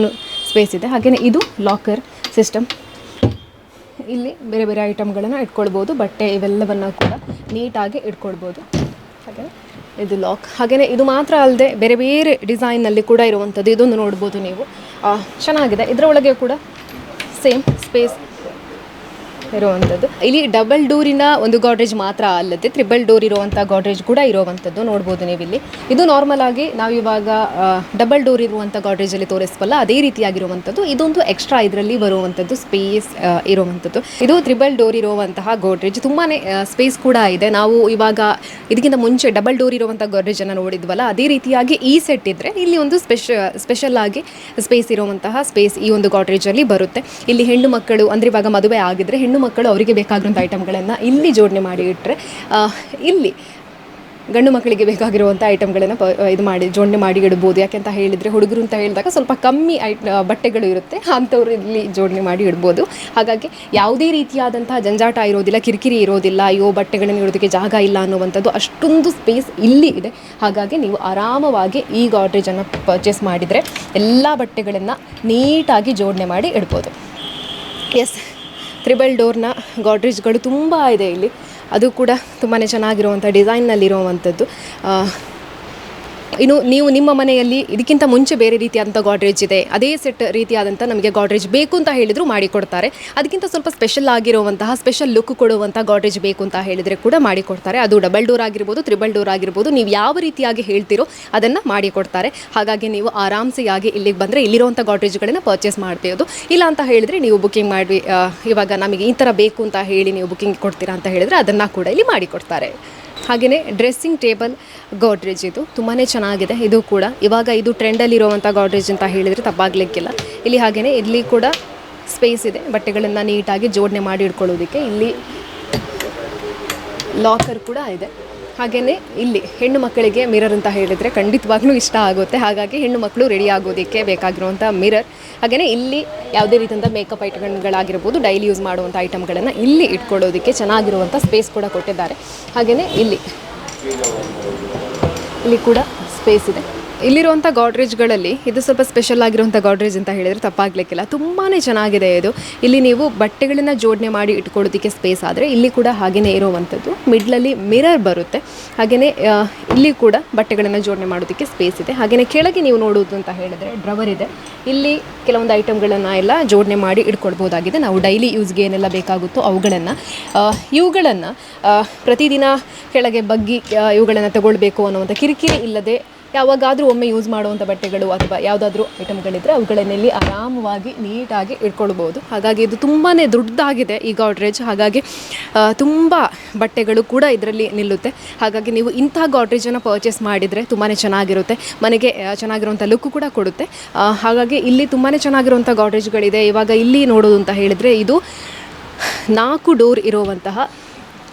ಸ್ಪೇಸ್ ಇದೆ. ಹಾಗೆಯೇ ಇದು ಲಾಕರ್ ಸಿಸ್ಟಮ್. ಇಲ್ಲಿ ಬೇರೆ ಬೇರೆ ಐಟಮ್ಗಳನ್ನು ಇಟ್ಕೊಳ್ಬೋದು, ಬಟ್ಟೆ ಇವೆಲ್ಲವನ್ನು ಕೂಡ ನೀಟಾಗಿ ಇಟ್ಕೊಳ್ಬೋದು. ಹಾಗೆ ಇದು ಲಾಕ್. ಹಾಗೆಯೇ ಇದು ಮಾತ್ರ ಅಲ್ಲದೆ ಬೇರೆ ಬೇರೆ ಡಿಸೈನ್ನಲ್ಲಿ ಕೂಡ ಇರುವಂಥದ್ದು ಇದೊಂದು ನೋಡ್ಬೋದು ನೀವು. ಚೆನ್ನಾಗಿದೆ. ಇದರೊಳಗೆ ಕೂಡ ಸೇಮ್ ಸ್ಪೇಸ್ ಇರುವಂಥದ್ದು. ಇಲ್ಲಿ ಡಬಲ್ ಡೋರಿನ ಒಂದು ಗೋಡ್ರೇಜ್ ಮಾತ್ರ ಅಲ್ಲದೆ ಟ್ರಿಬಲ್ ಡೋರ್ ಇರುವಂಥ ಗೋಡ್ರೇಜ್ ಕೂಡ ಇರುವಂಥದ್ದು ನೋಡ್ಬೋದು ನೀವು ಇಲ್ಲಿ. ಇದು ನಾರ್ಮಲ್ ಆಗಿ ನಾವು ಇವಾಗ ಡಬಲ್ ಡೋರ್ ಇರುವಂಥ ಗೋಡ್ರೇಜಲ್ಲಿ ತೋರಿಸ್ವಲ್ಲ ಅದೇ ರೀತಿಯಾಗಿರುವಂಥದ್ದು. ಇದೊಂದು ಎಕ್ಸ್ಟ್ರಾ ಇದರಲ್ಲಿ ಬರುವಂಥದ್ದು ಸ್ಪೇಸ್ ಇರುವಂಥದ್ದು. ಇದು ಟ್ರಿಬಲ್ ಡೋರ್ ಇರುವಂತಹ ಗೋಡ್ರೇಜ್. ತುಂಬಾ ಸ್ಪೇಸ್ ಕೂಡ ಇದೆ. ನಾವು ಇವಾಗ ಇದಕ್ಕಿಂತ ಮುಂಚೆ ಡಬಲ್ ಡೋರ್ ಇರುವಂಥ ಗೋಡ್ರೇಜನ್ನು ನೋಡಿದ್ವಲ್ಲ ಅದೇ ರೀತಿಯಾಗಿ ಈ ಸೆಟ್ ಇದ್ದರೆ ಇಲ್ಲಿ ಒಂದು ಸ್ಪೆಷಲ್ ಆಗಿ ಸ್ಪೇಸ್ ಇರುವಂತಹ ಸ್ಪೇಸ್ ಈ ಒಂದು ಗೋಡ್ರೇಜಲ್ಲಿ ಬರುತ್ತೆ. ಇಲ್ಲಿ ಹೆಣ್ಣು ಮಕ್ಕಳು ಅಂದರೆ ಇವಾಗ ಮದುವೆ ಆಗಿದ್ದರೆ ಹೆಣ್ಣು ಮಕ್ಕಳು ಅವರಿಗೆ ಬೇಕಾಗಿರುವಂಥ ಐಟಮ್ಗಳನ್ನು ಇಲ್ಲಿ ಜೋಡಣೆ ಮಾಡಿ ಇಟ್ಟರೆ, ಇಲ್ಲಿ ಗಂಡು ಮಕ್ಕಳಿಗೆ ಬೇಕಾಗಿರುವಂಥ ಐಟಮ್ಗಳನ್ನು ಇದು ಮಾಡಿ ಜೋಡಣೆ ಮಾಡಿ ಇಡ್ಬೋದು. ಯಾಕೆಂತ ಹೇಳಿದರೆ ಹುಡುಗರು ಅಂತ ಹೇಳಿದಾಗ ಸ್ವಲ್ಪ ಕಮ್ಮಿ ಬಟ್ಟೆಗಳು ಇರುತ್ತೆ, ಅಂಥವ್ರು ಇಲ್ಲಿ ಜೋಡಣೆ ಮಾಡಿ ಇಡ್ಬೋದು. ಹಾಗಾಗಿ ಯಾವುದೇ ರೀತಿಯಾದಂತಹ ಜಂಜಾಟ ಇರೋದಿಲ್ಲ, ಕಿರಿಕಿರಿ ಇರೋದಿಲ್ಲ, ಅಯ್ಯೋ ಬಟ್ಟೆಗಳನ್ನು ಇಡೋದಕ್ಕೆ ಜಾಗ ಇಲ್ಲ ಅನ್ನುವಂಥದ್ದು ಅಷ್ಟೊಂದು ಸ್ಪೇಸ್ ಇಲ್ಲಿ ಇದೆ. ಹಾಗಾಗಿ ನೀವು ಆರಾಮವಾಗಿ ಈ ಗೋಡ್ರೇಜನ್ನು ಪರ್ಚೇಸ್ ಮಾಡಿದರೆ ಎಲ್ಲ ಬಟ್ಟೆಗಳನ್ನು ನೀಟಾಗಿ ಜೋಡಣೆ ಮಾಡಿ ಇಡ್ಬೋದು. ಎಸ್, ಟ್ರಿಬಲ್ ಡೋರ್ನ ಗೋಡ್ರೇಜ್ಗಳು ತುಂಬ ಇದೆ ಇಲ್ಲಿ. ಅದು ಕೂಡ ತುಂಬಾ ಚೆನ್ನಾಗಿರುವಂಥ ಡಿಸೈನ್ನಲ್ಲಿರುವಂಥದ್ದು. ಇನ್ನು ನೀವು ನಿಮ್ಮ ಮನೆಯಲ್ಲಿ ಇದಕ್ಕಿಂತ ಮುಂಚೆ ಬೇರೆ ರೀತಿಯಾದಂಥ ಗೋಡ್ರೇಜ್ ಇದೆ, ಅದೇ ಸೆಟ್ ರೀತಿಯಾದಂಥ ನಮಗೆ ಗೋಡ್ರೇಜ್ ಬೇಕು ಅಂತ ಹೇಳಿದರೂ ಮಾಡಿಕೊಡ್ತಾರೆ. ಅದಕ್ಕಿಂತ ಸ್ವಲ್ಪ ಸ್ಪೆಷಲ್ ಆಗಿರುವಂತಹ ಸ್ಪೆಷಲ್ ಲುಕ್ ಕೊಡುವಂಥ ಗೋಡ್ರೇಜ್ ಬೇಕು ಅಂತ ಹೇಳಿದರೆ ಕೂಡ ಮಾಡಿಕೊಡ್ತಾರೆ. ಅದು ಡಬಲ್ ಡೋರ್ ಆಗಿರ್ಬೋದು, ಟ್ರಿಬಲ್ ಡೋರ್ ಆಗಿರ್ಬೋದು, ನೀವು ಯಾವ ರೀತಿಯಾಗಿ ಹೇಳ್ತೀರೋ ಅದನ್ನು ಮಾಡಿಕೊಡ್ತಾರೆ. ಹಾಗಾಗಿ ನೀವು ಆರಾಮ್ಸೆಯಾಗಿ ಇಲ್ಲಿಗೆ ಬಂದರೆ ಇಲ್ಲಿರುವಂಥ ಗೋಡ್ರೇಜ್ಗಳನ್ನು ಪರ್ಚೇಸ್ ಮಾಡ್ಬೋದು. ಇಲ್ಲ ಅಂತ ಹೇಳಿದರೆ ನೀವು ಬುಕ್ಕಿಂಗ್ ಮಾಡಿ ಇವಾಗ ನಮಗೆ ಈ ಥರ ಬೇಕು ಅಂತ ಹೇಳಿ ನೀವು ಬುಕ್ಕಿಂಗ್ ಕೊಡ್ತೀರಾ ಅಂತ ಹೇಳಿದರೆ ಅದನ್ನು ಕೂಡ ಇಲ್ಲಿ ಮಾಡಿಕೊಡ್ತಾರೆ. ಹಾಗೆಯೇ ಡ್ರೆಸ್ಸಿಂಗ್ ಟೇಬಲ್ ಗೋಡ್ರೇಜ್ ಇದು ತುಂಬಾ ಚೆನ್ನಾಗಿದೆ. ಇದು ಕೂಡ ಇವಾಗ ಇದು ಟ್ರೆಂಡಲ್ಲಿರುವಂಥ ಗೋಡ್ರೇಜ್ ಅಂತ ಹೇಳಿದರೆ ತಪ್ಪಾಗಲಿಕ್ಕಿಲ್ಲ. ಇಲ್ಲಿ ಹಾಗೆಯೇ ಇಲ್ಲಿ ಕೂಡ ಸ್ಪೇಸ್ ಇದೆ ಬಟ್ಟೆಗಳನ್ನು ನೀಟಾಗಿ ಜೋಡಣೆ ಮಾಡಿ ಇಟ್ಕೊಳ್ಳೋದಕ್ಕೆ. ಇಲ್ಲಿ ಲಾಕರ್ ಕೂಡ ಇದೆ. ಹಾಗೆಯೇ ಇಲ್ಲಿ ಹೆಣ್ಣು ಮಕ್ಕಳಿಗೆ ಮಿರರ್ ಅಂತ ಹೇಳಿದರೆ ಖಂಡಿತವಾಗ್ಲೂ ಇಷ್ಟ ಆಗುತ್ತೆ. ಹಾಗಾಗಿ ಹೆಣ್ಣು ಮಕ್ಕಳು ರೆಡಿ ಆಗೋದಕ್ಕೆ ಬೇಕಾಗಿರುವಂಥ ಮಿರರ್. ಹಾಗೆಯೇ ಇಲ್ಲಿ ಯಾವುದೇ ರೀತಿಯಿಂದ ಮೇಕಪ್ ಐಟಮ್ಗಳಾಗಿರ್ಬೋದು, ಡೈಲಿ ಯೂಸ್ ಮಾಡುವಂಥ ಐಟಮ್ಗಳನ್ನು ಇಲ್ಲಿ ಇಟ್ಕೊಳ್ಳೋದಕ್ಕೆ ಚೆನ್ನಾಗಿರುವಂಥ ಸ್ಪೇಸ್ ಕೂಡ ಕೊಟ್ಟಿದ್ದಾರೆ. ಹಾಗೆಯೇ ಇಲ್ಲಿ ಕೂಡ ಸ್ಪೇಸ್ ಇದೆ. ಇಲ್ಲಿರುವಂಥ ಗೋಡ್ರೇಜ್ಗಳಲ್ಲಿ ಇದು ಸ್ವಲ್ಪ ಸ್ಪೆಷಲ್ ಆಗಿರುವಂಥ ಗೋಡ್ರೇಜ್ ಅಂತ ಹೇಳಿದರೆ ತಪ್ಪಾಗಲಿಕ್ಕಿಲ್ಲ. ತುಂಬಾ ಚೆನ್ನಾಗಿದೆ ಇದು. ಇಲ್ಲಿ ನೀವು ಬಟ್ಟೆಗಳನ್ನು ಜೋಡಣೆ ಮಾಡಿ ಇಟ್ಕೊಳ್ಳೋದಕ್ಕೆ ಸ್ಪೇಸ್ ಆದರೆ ಇಲ್ಲಿ ಕೂಡ ಹಾಗೆಯೇ ಇರುವಂಥದ್ದು. ಮಿಡ್ಲಲ್ಲಿ ಮಿರರ್ ಬರುತ್ತೆ. ಹಾಗೆಯೇ ಇಲ್ಲಿ ಕೂಡ ಬಟ್ಟೆಗಳನ್ನು ಜೋಡಣೆ ಮಾಡೋದಕ್ಕೆ ಸ್ಪೇಸ್ ಇದೆ. ಹಾಗೆಯೇ ಕೆಳಗೆ ನೀವು ನೋಡೋದು ಅಂತ ಹೇಳಿದರೆ ಡ್ರವರ್ ಇದೆ. ಇಲ್ಲಿ ಕೆಲವೊಂದು ಐಟಮ್ಗಳನ್ನು ಎಲ್ಲ ಜೋಡಣೆ ಮಾಡಿ ಇಟ್ಕೊಳ್ಬೋದಾಗಿದೆ. ನಾವು ಡೈಲಿ ಯೂಸ್ಗೆ ಏನೆಲ್ಲ ಬೇಕಾಗುತ್ತೋ ಇವುಗಳನ್ನು ಪ್ರತಿದಿನ ಕೆಳಗೆ ಬಗ್ಗಿ ಇವುಗಳನ್ನು ತಗೊಳ್ಬೇಕು ಅನ್ನುವಂಥ ಕಿರಿಕಿರಿ ಇಲ್ಲದೆ ಯಾವಾಗಾದರೂ ಒಮ್ಮೆ ಯೂಸ್ ಮಾಡುವಂಥ ಬಟ್ಟೆಗಳು ಅಥವಾ ಯಾವುದಾದ್ರೂ ಐಟಮ್ಗಳಿದ್ದರೆ ಅವುಗಳನ್ನೆಲ್ಲಿ ಆರಾಮವಾಗಿ ನೀಟಾಗಿ ಇಟ್ಕೊಳ್ಬೋದು. ಹಾಗಾಗಿ ಇದು ತುಂಬಾ ದೊಡ್ಡದಾಗಿದೆ ಈ ಗೋಡ್ರೇಜ್. ಹಾಗಾಗಿ ತುಂಬ ಬಟ್ಟೆಗಳು ಕೂಡ ಇದರಲ್ಲಿ ನಿಲ್ಲುತ್ತೆ. ಹಾಗಾಗಿ ನೀವು ಇಂಥ ಗೋಡ್ರೇಜನ್ನು ಪರ್ಚೇಸ್ ಮಾಡಿದರೆ ತುಂಬಾ ಚೆನ್ನಾಗಿರುತ್ತೆ, ಮನೆಗೆ ಚೆನ್ನಾಗಿರುವಂಥ ಲುಕ್ ಕೂಡ ಕೊಡುತ್ತೆ. ಹಾಗಾಗಿ ಇಲ್ಲಿ ತುಂಬಾ ಚೆನ್ನಾಗಿರುವಂಥ ಗೋಡ್ರೇಜ್ಗಳಿದೆ. ಇವಾಗ ಇಲ್ಲಿ ನೋಡೋದು ಅಂತ ಹೇಳಿದರೆ ಇದು 4 ಡೋರ್ ಇರುವಂತಹ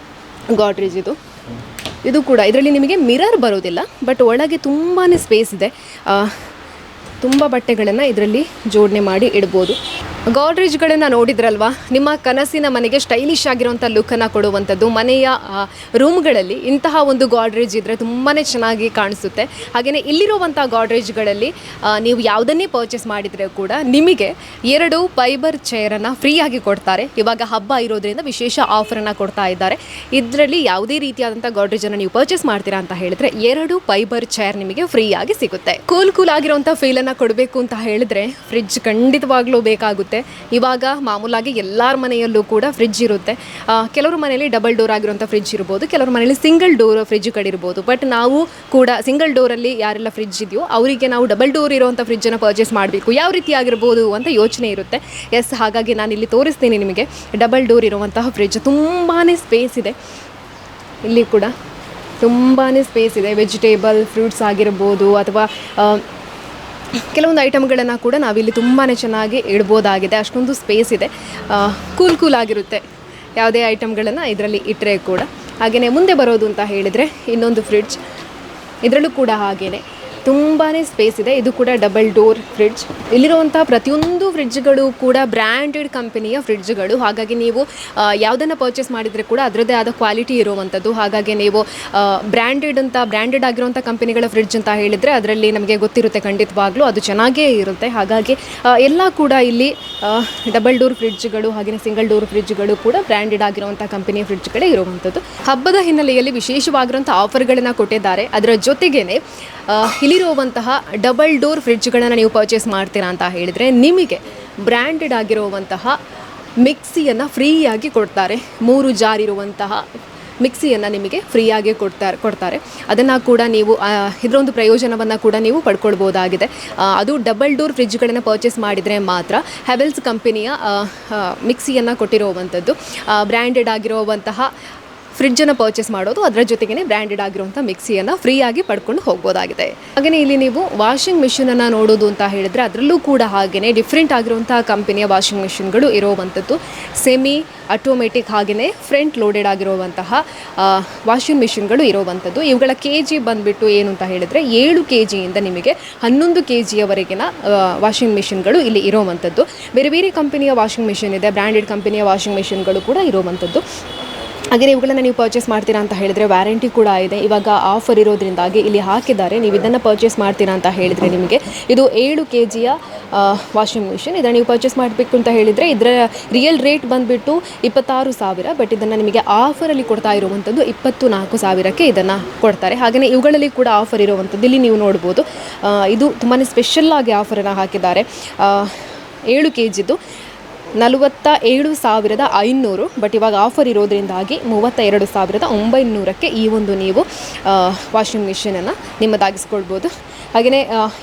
ಗೋಡ್ರೇಜ್ ಇದು ಕೂಡ. ಇದರಲ್ಲಿ ನಿಮಗೆ ಮಿರರ್ ಬರೋದಿಲ್ಲ, ಬಟ್ ಒಳಗೆ ತುಂಬಾ ಸ್ಪೇಸ್ ಇದೆ. ತುಂಬ ಬಟ್ಟೆಗಳನ್ನು ಇದರಲ್ಲಿ ಜೋಡಣೆ ಮಾಡಿ ಇಡ್ಬೋದು. ಗಾಡ್ರೇಜ್ಗಳನ್ನು ನೋಡಿದ್ರಲ್ವಾ, ನಿಮ್ಮ ಕನಸಿನ ಮನೆಗೆ ಸ್ಟೈಲಿಶ್ ಆಗಿರುವಂಥ ಲುಕ್ಕನ್ನು ಕೊಡುವಂಥದ್ದು. ಮನೆಯ ರೂಮ್ಗಳಲ್ಲಿ ಇಂತಹ ಒಂದು ಗಾಡ್ರೇಜ್ ಇದ್ದರೆ ತುಂಬಾ ಚೆನ್ನಾಗಿ ಕಾಣಿಸುತ್ತೆ. ಹಾಗೆಯೇ ಇಲ್ಲಿರುವಂಥ ಗಾಡ್ರೇಜ್ಗಳಲ್ಲಿ ನೀವು ಯಾವುದನ್ನೇ ಪರ್ಚೇಸ್ ಮಾಡಿದರೆ ಕೂಡ ನಿಮಗೆ 2 ಫೈಬರ್ ಚೇರನ್ನು ಫ್ರೀಯಾಗಿ ಕೊಡ್ತಾರೆ. ಇವಾಗ ಹಬ್ಬ ಇರೋದ್ರಿಂದ ವಿಶೇಷ ಆಫರನ್ನು ಕೊಡ್ತಾ ಇದ್ದಾರೆ. ಇದರಲ್ಲಿ ಯಾವುದೇ ರೀತಿಯಾದಂಥ ಗಾಡ್ರೇಜನ್ನು ನೀವು ಪರ್ಚೇಸ್ ಮಾಡ್ತೀರಾ ಅಂತ ಹೇಳಿದ್ರೆ 2 ಫೈಬರ್ ಚೇರ್ ನಿಮಗೆ ಫ್ರೀಯಾಗಿ ಸಿಗುತ್ತೆ. ಕೂಲ್ ಆಗಿರುವಂಥ ಫೀಲನ್ನು ಕೊಡಬೇಕು ಅಂತ ಹೇಳಿದ್ರೆ ಫ್ರಿಡ್ಜ್ ಖಂಡಿತವಾಗ್ಲೂ ಬೇಕಾಗುತ್ತೆ. ಇವಾಗ ಮಾಮೂಲಾಗಿ ಎಲ್ಲರ ಮನೆಯಲ್ಲೂ ಕೂಡ ಫ್ರಿಡ್ಜ್ ಇರುತ್ತೆ. ಕೆಲವರು ಮನೆಯಲ್ಲಿ ಡಬಲ್ ಡೋರ್ ಆಗಿರುವಂಥ ಫ್ರಿಡ್ಜ್ ಇರ್ಬೋದು, ಕೆಲವರು ಮನೆಯಲ್ಲಿ ಸಿಂಗಲ್ ಡೋರ್ ಫ್ರಿಡ್ಜ್ಗಳಿರ್ಬೋದು. ಬಟ್ ನಾವು ಕೂಡ ಸಿಂಗಲ್ ಡೋರಲ್ಲಿ ಯಾರೆಲ್ಲ ಫ್ರಿಡ್ಜ್ ಇದೆಯೋ ಅವರಿಗೆ ನಾವು ಡಬಲ್ ಡೋರ್ ಇರುವಂಥ ಫ್ರಿಡ್ಜನ್ನು ಪರ್ಚೇಸ್ ಮಾಡಬೇಕು, ಯಾವ ರೀತಿ ಆಗಿರ್ಬೋದು ಅಂತ ಯೋಚನೆ ಇರುತ್ತೆ. ಎಸ್, ಹಾಗಾಗಿ ನಾನು ಇಲ್ಲಿ ತೋರಿಸ್ತೀನಿ ನಿಮಗೆ ಡಬಲ್ ಡೋರ್ ಇರುವಂತಹ ಫ್ರಿಡ್ಜ್. ತುಂಬಾ ಸ್ಪೇಸ್ ಇದೆ, ಇಲ್ಲಿ ಕೂಡ ತುಂಬಾ ಸ್ಪೇಸ್ ಇದೆ. ವೆಜಿಟೇಬಲ್ ಫ್ರೂಟ್ಸ್ ಆಗಿರ್ಬೋದು ಅಥವಾ ಕೆಲವೊಂದು ಐಟಮ್ಗಳನ್ನು ಕೂಡ ನಾವಿಲ್ಲಿ ತುಂಬಾ ಚೆನ್ನಾಗಿ ಇಡ್ಬೋದಾಗಿದೆ. ಅಷ್ಟೊಂದು ಸ್ಪೇಸ್ ಇದೆ. ಕೂಲ್ ಆಗಿರುತ್ತೆ ಯಾವುದೇ ಐಟಮ್ಗಳನ್ನು ಇದರಲ್ಲಿ ಇಟ್ಟರೆ ಕೂಡ. ಹಾಗೆಯೇ ಮುಂದೆ ಬರೋದು ಅಂತ ಹೇಳಿದರೆ ಇನ್ನೊಂದು ಫ್ರಿಡ್ಜ್, ಇದರಲ್ಲೂ ಕೂಡ ಹಾಗೆಯೇ ತುಂಬಾ ಸ್ಪೇಸ್ ಇದೆ. ಇದು ಕೂಡ ಡಬಲ್ ಡೋರ್ ಫ್ರಿಡ್ಜ್. ಇಲ್ಲಿರುವಂಥ ಪ್ರತಿಯೊಂದು ಫ್ರಿಡ್ಜ್ಗಳು ಕೂಡ ಬ್ರ್ಯಾಂಡೆಡ್ ಕಂಪನಿಯ ಫ್ರಿಡ್ಜ್ಗಳು. ಹಾಗಾಗಿ ನೀವು ಯಾವುದನ್ನು ಪರ್ಚೇಸ್ ಮಾಡಿದರೆ ಕೂಡ ಅದರದ್ದೇ ಆದ ಕ್ವಾಲಿಟಿ ಇರುವಂಥದ್ದು. ಹಾಗಾಗಿ ನೀವು ಬ್ರ್ಯಾಂಡೆಡ್ ಆಗಿರುವಂಥ ಕಂಪನಿಗಳ ಫ್ರಿಡ್ಜ್ ಅಂತ ಹೇಳಿದರೆ ಅದರಲ್ಲಿ ನಮಗೆ ಗೊತ್ತಿರುತ್ತೆ ಖಂಡಿತವಾಗ್ಲೂ ಅದು ಚೆನ್ನಾಗೇ ಇರುತ್ತೆ. ಹಾಗಾಗಿ ಎಲ್ಲ ಕೂಡ ಇಲ್ಲಿ ಡಬಲ್ ಡೋರ್ ಫ್ರಿಡ್ಜ್ಗಳು ಹಾಗೆಯೇ ಸಿಂಗಲ್ ಡೋರ್ ಫ್ರಿಡ್ಜ್ಗಳು ಕೂಡ ಬ್ರ್ಯಾಂಡೆಡ್ ಆಗಿರುವಂಥ ಕಂಪನಿಯ ಫ್ರಿಡ್ಜ್ಗಳೇ ಇರುವಂಥದ್ದು. ಹಬ್ಬದ ಹಿನ್ನೆಲೆಯಲ್ಲಿ ವಿಶೇಷವಾಗಿರುವಂಥ ಆಫರ್ಗಳನ್ನು ಕೊಟ್ಟಿದ್ದಾರೆ. ಅದರ ಜೊತೆಗೇ ಇಲ್ಲಿರುವಂತಹ ಡಬಲ್ ಡೋರ್ ಫ್ರಿಡ್ಜ್ಗಳನ್ನು ನೀವು ಪರ್ಚೇಸ್ ಮಾಡ್ತೀರಾ ಅಂತ ಹೇಳಿದರೆ ನಿಮಗೆ ಬ್ರ್ಯಾಂಡೆಡ್ ಆಗಿರುವಂತಹ ಮಿಕ್ಸಿಯನ್ನು ಫ್ರೀಯಾಗಿ ಕೊಡ್ತಾರೆ. 3 ಜಾರ್ ಇರುವಂತಹ ಮಿಕ್ಸಿಯನ್ನು ನಿಮಗೆ ಫ್ರೀಯಾಗಿ ಕೊಡ್ತಾರೆ. ಅದನ್ನು ಕೂಡ ನೀವು ಇದರೊಂದು ಪ್ರಯೋಜನವನ್ನು ಕೂಡ ನೀವು ಪಡ್ಕೊಳ್ಬೋದಾಗಿದೆ. ಅದು ಡಬಲ್ ಡೋರ್ ಫ್ರಿಡ್ಜ್ಗಳನ್ನು ಪರ್ಚೇಸ್ ಮಾಡಿದರೆ ಮಾತ್ರ. ಹೆವೆಲ್ಸ್ ಕಂಪನಿಯ ಮಿಕ್ಸಿಯನ್ನು ಕೊಟ್ಟಿರುವಂಥದ್ದು. ಬ್ರ್ಯಾಂಡೆಡ್ ಆಗಿರುವಂತಹ ಫ್ರಿಡ್ಜನ್ನು ಪರ್ಚೇಸ್ ಮಾಡೋದು, ಅದರ ಜೊತೆಗೇ ಬ್ರ್ಯಾಂಡೆಡ್ ಆಗಿರುವಂಥ ಮಿಕ್ಸಿಯನ್ನು ಫ್ರೀಯಾಗಿ ಪಡ್ಕೊಂಡು ಹೋಗ್ಬೋದಾಗಿದೆ. ಹಾಗೆಯೇ ಇಲ್ಲಿ ನೀವು ವಾಷಿಂಗ್ ಮಿಷಿನನ್ನು ನೋಡೋದು ಅಂತ ಹೇಳಿದರೆ ಅದರಲ್ಲೂ ಕೂಡ ಹಾಗೆಯೇ ಡಿಫ್ರೆಂಟ್ ಆಗಿರುವಂಥ ಕಂಪನಿಯ ವಾಷಿಂಗ್ ಮಿಷಿನ್ಗಳು ಇರುವಂಥದ್ದು. ಸೆಮಿ ಆಟೋಮೆಟಿಕ್ ಹಾಗೆಯೇ ಫ್ರಂಟ್ ಲೋಡೆಡ್ ಆಗಿರುವಂತಹ ವಾಷಿಂಗ್ ಮಿಷಿನ್ಗಳು ಇರುವಂಥದ್ದು. ಇವುಗಳ KG ಬಂದುಬಿಟ್ಟು ಏನು ಅಂತ ಹೇಳಿದರೆ 7 kgಯಿಂದ ನಿಮಗೆ 11 kgಯವರೆಗಿನ ವಾಷಿಂಗ್ ಮಿಷಿನ್ಗಳು ಇಲ್ಲಿ ಇರುವಂಥದ್ದು. ಬೇರೆ ಬೇರೆ ಕಂಪನಿಯ ವಾಷಿಂಗ್ ಮಿಷಿನ್ ಇದೆ, ಬ್ರ್ಯಾಂಡೆಡ್ ಕಂಪನಿಯ ವಾಷಿಂಗ್ ಮಿಷಿನ್ಗಳು ಕೂಡ ಇರುವಂಥದ್ದು. ಹಾಗೆಯೇ ಇವುಗಳನ್ನು ನೀವು ಪರ್ಚೇಸ್ ಮಾಡ್ತೀರಾ ಅಂತ ಹೇಳಿದರೆ ವ್ಯಾರಂಟಿ ಕೂಡ ಇದೆ. ಇವಾಗ ಆಫರ್ ಇರೋದ್ರಿಂದಾಗಿ ಇಲ್ಲಿ ಹಾಕಿದ್ದಾರೆ. ನೀವು ಇದನ್ನು ಪರ್ಚೇಸ್ ಮಾಡ್ತೀರಾ ಅಂತ ಹೇಳಿದರೆ ನಿಮಗೆ ಇದು 7 kgಯ ವಾಷಿಂಗ್ ಮಿಷಿನ್. ಇದನ್ನು ನೀವು ಪರ್ಚೇಸ್ ಮಾಡಬೇಕು ಅಂತ ಹೇಳಿದರೆ ಇದರ ರಿಯಲ್ ರೇಟ್ ಬಂದುಬಿಟ್ಟು 26,000. ಬಟ್ ಇದನ್ನು ನಿಮಗೆ ಆಫರಲ್ಲಿ ಕೊಡ್ತಾ ಇರುವಂಥದ್ದು 24,000ಕ್ಕೆ ಇದನ್ನು ಕೊಡ್ತಾರೆ. ಹಾಗೆಯೇ ಇವುಗಳಲ್ಲಿ ಕೂಡ ಆಫರ್ ಇರುವಂಥದ್ದು ಇಲ್ಲಿ ನೀವು ನೋಡ್ಬೋದು. ಇದು ತುಂಬಾ ಸ್ಪೆಷಲ್ ಆಗಿ ಆಫರನ್ನು ಹಾಕಿದ್ದಾರೆ. 7 kgದು 47,500. ಬಟ್ ಇವಾಗ ಆಫರ್ ಇರೋದ್ರಿಂದಾಗಿ 32,900ಕ್ಕೆ ಈ ಒಂದು ನೀವು ವಾಷಿಂಗ್ ಮಿಷಿನನ್ನು ನಿಮ್ಮದಾಗಿಸ್ಕೊಳ್ಬೋದು. ಹಾಗೆಯೇ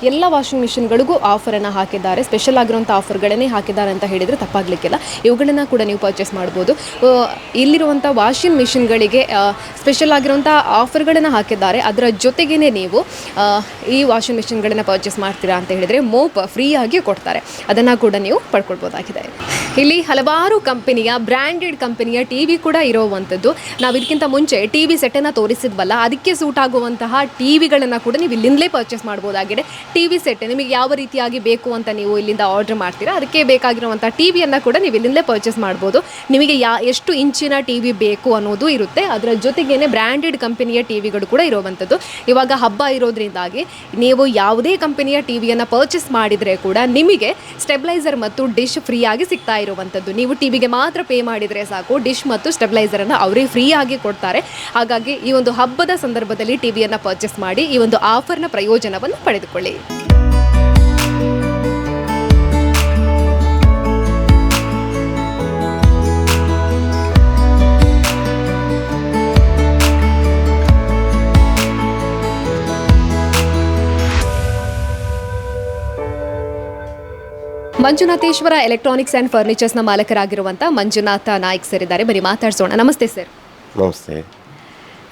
ಎಲ್ಲ ವಾಷಿಂಗ್ ಮಿಷಿನ್ಗಳಿಗೂ ಆಫರನ್ನು ಹಾಕಿದ್ದಾರೆ. ಸ್ಪೆಷಲ್ ಆಗಿರುವಂಥ ಆಫರ್ಗಳನ್ನೇ ಹಾಕಿದ್ದಾರೆ ಅಂತ ಹೇಳಿದರೆ ತಪ್ಪಾಗಲಿಕ್ಕಿಲ್ಲ. ಇವುಗಳನ್ನು ಕೂಡ ನೀವು ಪರ್ಚೇಸ್ ಮಾಡ್ಬೋದು. ಇಲ್ಲಿರುವಂಥ ವಾಷಿಂಗ್ ಮಿಷಿನ್ಗಳಿಗೆ ಸ್ಪೆಷಲ್ ಆಗಿರುವಂಥ ಆಫರ್ಗಳನ್ನು ಹಾಕಿದ್ದಾರೆ. ಅದರ ಜೊತೆಗೇ ನೀವು ಈ ವಾಷಿಂಗ್ ಮಿಷಿನ್ಗಳನ್ನು ಪರ್ಚೇಸ್ ಮಾಡ್ತೀರಾ ಅಂತ ಹೇಳಿದರೆ ಮೋಪ್ ಫ್ರೀಯಾಗಿ ಕೊಡ್ತಾರೆ. ಅದನ್ನು ಕೂಡ ನೀವು ಪಡ್ಕೊಳ್ಬೋದಾಗಿದೆ. ಇಲ್ಲಿ ಹಲವಾರು ಕಂಪನಿಯ ಬ್ರ್ಯಾಂಡೆಡ್ ಕಂಪನಿಯ TV ಕೂಡ ಇರುವಂಥದ್ದು. ನಾವು ಇದಕ್ಕಿಂತ ಮುಂಚೆ TV ಸೆಟ್ಟನ್ನು ತೋರಿಸಿದ್ವಲ್ಲ, ಅದಕ್ಕೆ ಸೂಟ್ ಆಗುವಂತಹ TVಗಳನ್ನು ಕೂಡ ನೀವು ಇಲ್ಲಿಂದಲೇ ಪರ್ಚೇಸ್ ಮಾಡ್ಬೋದಾಗಿದೆ. TV ಸೆಟ್ ನಿಮಗೆ ಯಾವ ರೀತಿಯಾಗಿ ಬೇಕು ಅಂತ ನೀವು ಇಲ್ಲಿಂದ ಆರ್ಡರ್ ಮಾಡ್ತೀರಾ, ಅದಕ್ಕೆ ಬೇಕಾಗಿರುವಂಥ TVಯನ್ನು ಕೂಡ ನೀವು ಇಲ್ಲಿಂದಲೇ ಪರ್ಚೇಸ್ ಮಾಡ್ಬೋದು. ನಿಮಗೆ ಎಷ್ಟು ಇಂಚಿನ TV ಬೇಕು ಅನ್ನೋದು ಇರುತ್ತೆ. ಅದರ ಜೊತೆಗೇ ಬ್ರ್ಯಾಂಡೆಡ್ ಕಂಪನಿಯ TVಗಳು ಕೂಡ ಇರುವಂಥದ್ದು. ಇವಾಗ ಹಬ್ಬ ಇರೋದ್ರಿಂದಾಗಿ ನೀವು ಯಾವುದೇ ಕಂಪನಿಯ TVಯನ್ನು ಪರ್ಚೇಸ್ ಮಾಡಿದರೆ ಕೂಡ ನಿಮಗೆ ಸ್ಟೆಬಿಲೈಸರ್ ಮತ್ತು ಡಿಶ್ ಫ್ರೀಯಾಗಿ ಸಿಗ್ತಾ ಇರುವಂಥದ್ದು. ನೀವು TVಗೆ ಮಾತ್ರ ಪೇ ಮಾಡಿದರೆ ಸಾಕು, ಡಿಶ್ ಮತ್ತು ಸ್ಟೆಬಿಲೈಸರನ್ನು ಅವರೇ ಫ್ರೀಯಾಗಿ ಕೊಡ್ತಾರೆ. ಹಾಗಾಗಿ ಈ ಒಂದು ಹಬ್ಬದ ಸಂದರ್ಭದಲ್ಲಿ TVಯನ್ನು ಪರ್ಚೇಸ್ ಮಾಡಿ ಈ ಒಂದು ಆಫರ್ನ ಪ್ರಯೋಜನವನ್ನು ಪಡೆದುಕೊಳ್ಳಿ. ಮಂಜುನಾಥೇಶ್ವರ ಎಲೆಕ್ಟ್ರಾನಿಕ್ಸ್ ಆ್ಯಂಡ್ ಫರ್ನಿಚರ್ಸ್ನ ಮಾಲಕರಾಗಿರುವಂಥ ಮಂಜುನಾಥ ನಾಯ್ಕ್ ಸರ್ ಇದ್ದಾರೆ. ಬನ್ನಿ ಮಾತಾಡ್ಸೋಣ. ನಮಸ್ತೆ ಸರ್. ನಮಸ್ತೆ.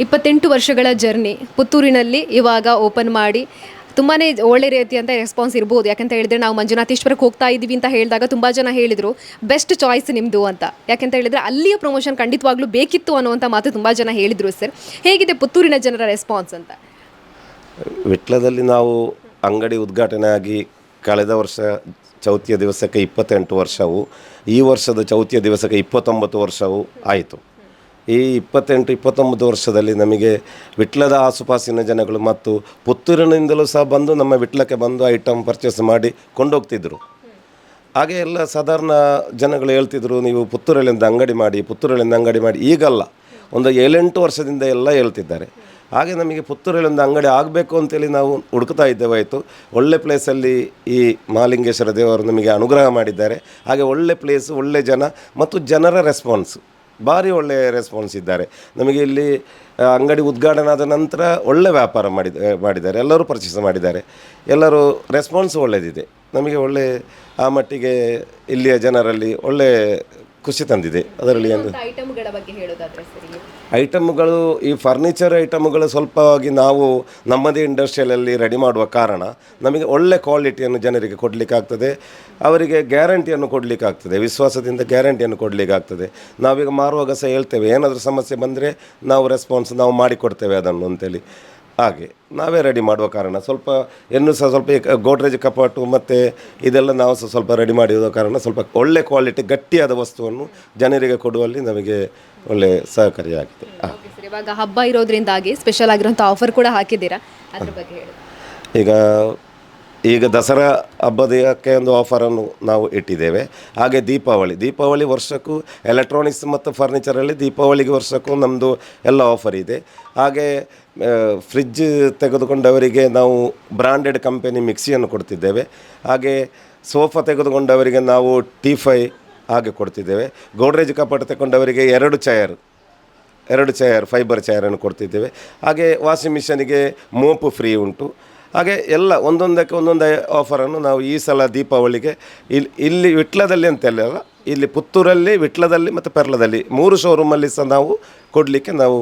28 ವರ್ಷಗಳ ಜರ್ನಿ ಪುತ್ತೂರಿನಲ್ಲಿ ಇವಾಗ ಓಪನ್ ಮಾಡಿ ತುಂಬಾ ಒಳ್ಳೆ ರೀತಿಯಂಥ ರೆಸ್ಪಾನ್ಸ್ ಇರ್ಬೋದು. ಯಾಕಂತ ಹೇಳಿದರೆ ನಾವು ಮಂಜುನಾಥೇಶ್ವರಕ್ಕೆ ಹೋಗ್ತಾ ಇದ್ದೀವಿ ಅಂತ ಹೇಳಿದಾಗ ತುಂಬ ಜನ ಹೇಳಿದರು ಬೆಸ್ಟ್ ಚಾಯ್ಸ್ ನಿಮ್ಮದು ಅಂತ. ಯಾಕೆಂತ ಹೇಳಿದರೆ ಅಲ್ಲಿಯ ಪ್ರಮೋಷನ್ ಖಂಡಿತವಾಗ್ಲೂ ಬೇಕಿತ್ತು ಅನ್ನುವಂಥ ಮಾತು ತುಂಬ ಜನ ಹೇಳಿದರು. ಸರ್, ಹೇಗಿದೆ ಪುತ್ತೂರಿನ ಜನರ ರೆಸ್ಪಾನ್ಸ್ ಅಂತ? ವಿಟ್ಲದಲ್ಲಿ ನಾವು ಅಂಗಡಿ ಉದ್ಘಾಟನೆ ಆಗಿ ಕಳೆದ ವರ್ಷ ಚೌತಿಯ ದಿವಸಕ್ಕೆ 28 ವರ್ಷವು, ಈ ವರ್ಷದ ಚೌತಿಯ ದಿವಸಕ್ಕೆ 29 ವರ್ಷವು ಆಯಿತು. ಈ 28-29 ವರ್ಷದಲ್ಲಿ ನಮಗೆ ವಿಟ್ಲದ ಆಸುಪಾಸಿನ ಜನಗಳು ಮತ್ತು ಪುತ್ತೂರಿನಿಂದಲೂ ಸಹ ಬಂದು ನಮ್ಮ ವಿಟ್ಲಕ್ಕೆ ಬಂದು ಐಟಮ್ ಪರ್ಚೇಸ್ ಮಾಡಿ ಕೊಂಡೋಗ್ತಿದ್ರು. ಹಾಗೆ ಎಲ್ಲ ಸಾಧಾರಣ ಜನಗಳು ಹೇಳ್ತಿದ್ರು, ನೀವು ಪುತ್ತೂರಲ್ಲಿಂದ ಅಂಗಡಿ ಮಾಡಿ. ಈಗಲ್ಲ, ಒಂದು 7-8 ವರ್ಷದಿಂದ ಎಲ್ಲ ಹೇಳ್ತಿದ್ದಾರೆ. ಹಾಗೆ ನಮಗೆ ಪುತ್ತೂರಲ್ಲಿಂದ ಅಂಗಡಿ ಆಗಬೇಕು ಅಂತೇಳಿ ನಾವು ಹುಡುಕ್ತಾ ಇದ್ದೇವಾಯಿತು. ಒಳ್ಳೆ ಪ್ಲೇಸಲ್ಲಿ ಈ ಮಹಾಲಿಂಗೇಶ್ವರ ದೇವರು ನಮಗೆ ಅನುಗ್ರಹ ಮಾಡಿದ್ದಾರೆ. ಹಾಗೆ ಒಳ್ಳೆ ಪ್ಲೇಸ್, ಒಳ್ಳೆ ಜನ ಮತ್ತು ಜನರ ರೆಸ್ಪಾನ್ಸ್ ಭಾರಿ ಒಳ್ಳೆಯ ರೆಸ್ಪಾನ್ಸ್ ಇದ್ದಾರೆ. ನಮಗೆ ಇಲ್ಲಿ ಅಂಗಡಿ ಉದ್ಘಾಟನೆ ಆದ ನಂತರ ಒಳ್ಳೆ ವ್ಯಾಪಾರ ಮಾಡಿದ್ದಾರೆ, ಎಲ್ಲರೂ ಪರ್ಚೇಸ್ ಮಾಡಿದ್ದಾರೆ. ಎಲ್ಲರೂ ರೆಸ್ಪಾನ್ಸ್ ಒಳ್ಳೆಯದಿದೆ. ನಮಗೆ ಒಳ್ಳೆ ಆ ಮಟ್ಟಿಗೆ ಇಲ್ಲಿಯ ಜನರಲ್ಲಿ ಒಳ್ಳೆ ಖುಷಿ ತಂದಿದೆ. ಅದರಲ್ಲಿ ಏನು ಐಟಮ್ಗಳ ಬಗ್ಗೆ ಹೇಳೋದಾದ್ರೆ ಸರಿ, ಐಟಮ್ಗಳು ಈ ಫರ್ನಿಚರ್ ಐಟಮ್ಗಳು ಸ್ವಲ್ಪವಾಗಿ ನಾವು ನಮ್ಮದೇ ಇಂಡಸ್ಟ್ರಿಯಲಲ್ಲಿ ರೆಡಿ ಮಾಡುವ ಕಾರಣ ನಮಗೆ ಒಳ್ಳೆ ಕ್ವಾಲಿಟಿಯನ್ನು ಜನರಿಗೆ ಕೊಡಲಿಕ್ಕಾಗ್ತದೆ, ಅವರಿಗೆ ಗ್ಯಾರಂಟಿಯನ್ನು ಕೊಡಲಿಕ್ಕಾಗ್ತದೆ, ವಿಶ್ವಾಸದಿಂದ ಗ್ಯಾರಂಟಿಯನ್ನು ಕೊಡಲಿಕ್ಕಾಗ್ತದೆ. ನಾವೀಗ ಮಾರುವಾಗ ಸಹ ಹೇಳ್ತೇವೆ, ಏನಾದರೂ ಸಮಸ್ಯೆ ಬಂದರೆ ನಾವು ರೆಸ್ಪಾನ್ಸ್ ನಾವು ಮಾಡಿಕೊಡ್ತೇವೆ ಅದನ್ನು ಅಂತೇಳಿ. ಹಾಗೆ ನಾವೇ ರೆಡಿ ಮಾಡುವ ಕಾರಣ ಸ್ವಲ್ಪ ಗೋಡ್ರೇಜ್ ಕಪಾಟು ಮತ್ತು ಇದೆಲ್ಲ ನಾವು ಸಹ ಸ್ವಲ್ಪ ರೆಡಿ ಮಾಡಿರೋ ಕಾರಣ ಸ್ವಲ್ಪ ಒಳ್ಳೆ ಕ್ವಾಲಿಟಿ ಗಟ್ಟಿಯಾದ ವಸ್ತುವನ್ನು ಜನರಿಗೆ ಕೊಡುವಲ್ಲಿ ನಮಗೆ ಒಳ್ಳೆ ಸಹಕಾರಿಯಾಗಿದೆ. ಇವಾಗ ಹಬ್ಬ ಇರೋದ್ರಿಂದಾಗಿ ಸ್ಪೆಷಲ್ ಆಗಿರುವಂಥ ಆಫರ್ ಕೂಡ ಹಾಕಿದ್ದೀರಾ, ಅದ್ರ ಬಗ್ಗೆ ಹೇಳಿ. ಈಗ ದಸರಾ ಹಬ್ಬದಕ್ಕೆ ಒಂದು ಆಫರನ್ನು ನಾವು ಇಟ್ಟಿದ್ದೇವೆ. ಹಾಗೆ ದೀಪಾವಳಿ ವರ್ಷಕ್ಕೂ ಎಲೆಕ್ಟ್ರಾನಿಕ್ಸ್ ಮತ್ತು ಫರ್ನಿಚರಲ್ಲಿ ದೀಪಾವಳಿಗೆ ವರ್ಷಕ್ಕೂ ನಮ್ಮದು ಎಲ್ಲ ಆಫರ್ ಇದೆ. ಹಾಗೆ ಫ್ರಿಡ್ಜ್ ತೆಗೆದುಕೊಂಡವರಿಗೆ ನಾವು ಬ್ರಾಂಡೆಡ್ ಕಂಪೆನಿ ಮಿಕ್ಸಿಯನ್ನು ಕೊಡ್ತಿದ್ದೇವೆ. ಹಾಗೆ ಸೋಫಾ ತೆಗೆದುಕೊಂಡವರಿಗೆ ನಾವು T5 ಹಾಗೆ ಕೊಡ್ತಿದ್ದೇವೆ. ಗೋಡ್ರೇಜ್ ಕಪಾಟು ತಗೊಂಡವರಿಗೆ 2 ಚೇರ್ ಫೈಬರ್ ಚೇರನ್ನು ಕೊಡ್ತಿದ್ದೇವೆ. ಹಾಗೆ ವಾಷಿಂಗ್ ಮಿಷನಿಗೆ ಮೋಪು ಫ್ರೀ ಉಂಟು. ಹಾಗೆ ಎಲ್ಲ ಒಂದೊಂದು ಆಫರನ್ನು ನಾವು ಈ ಸಲ ದೀಪಾವಳಿಗೆ ಇಲ್ಲಿ ವಿಟ್ಲದಲ್ಲಿ ಅಂತೆಲ್ಲ, ಇಲ್ಲಿ ಪುತ್ತೂರಲ್ಲಿ, ವಿಟ್ಲದಲ್ಲಿ ಮತ್ತು ಪೆರ್ಲದಲ್ಲಿ 3 ಶೋರೂಮಲ್ಲಿ ಸಹ ನಾವು ಕೊಡಲಿಕ್ಕೆ ನಾವು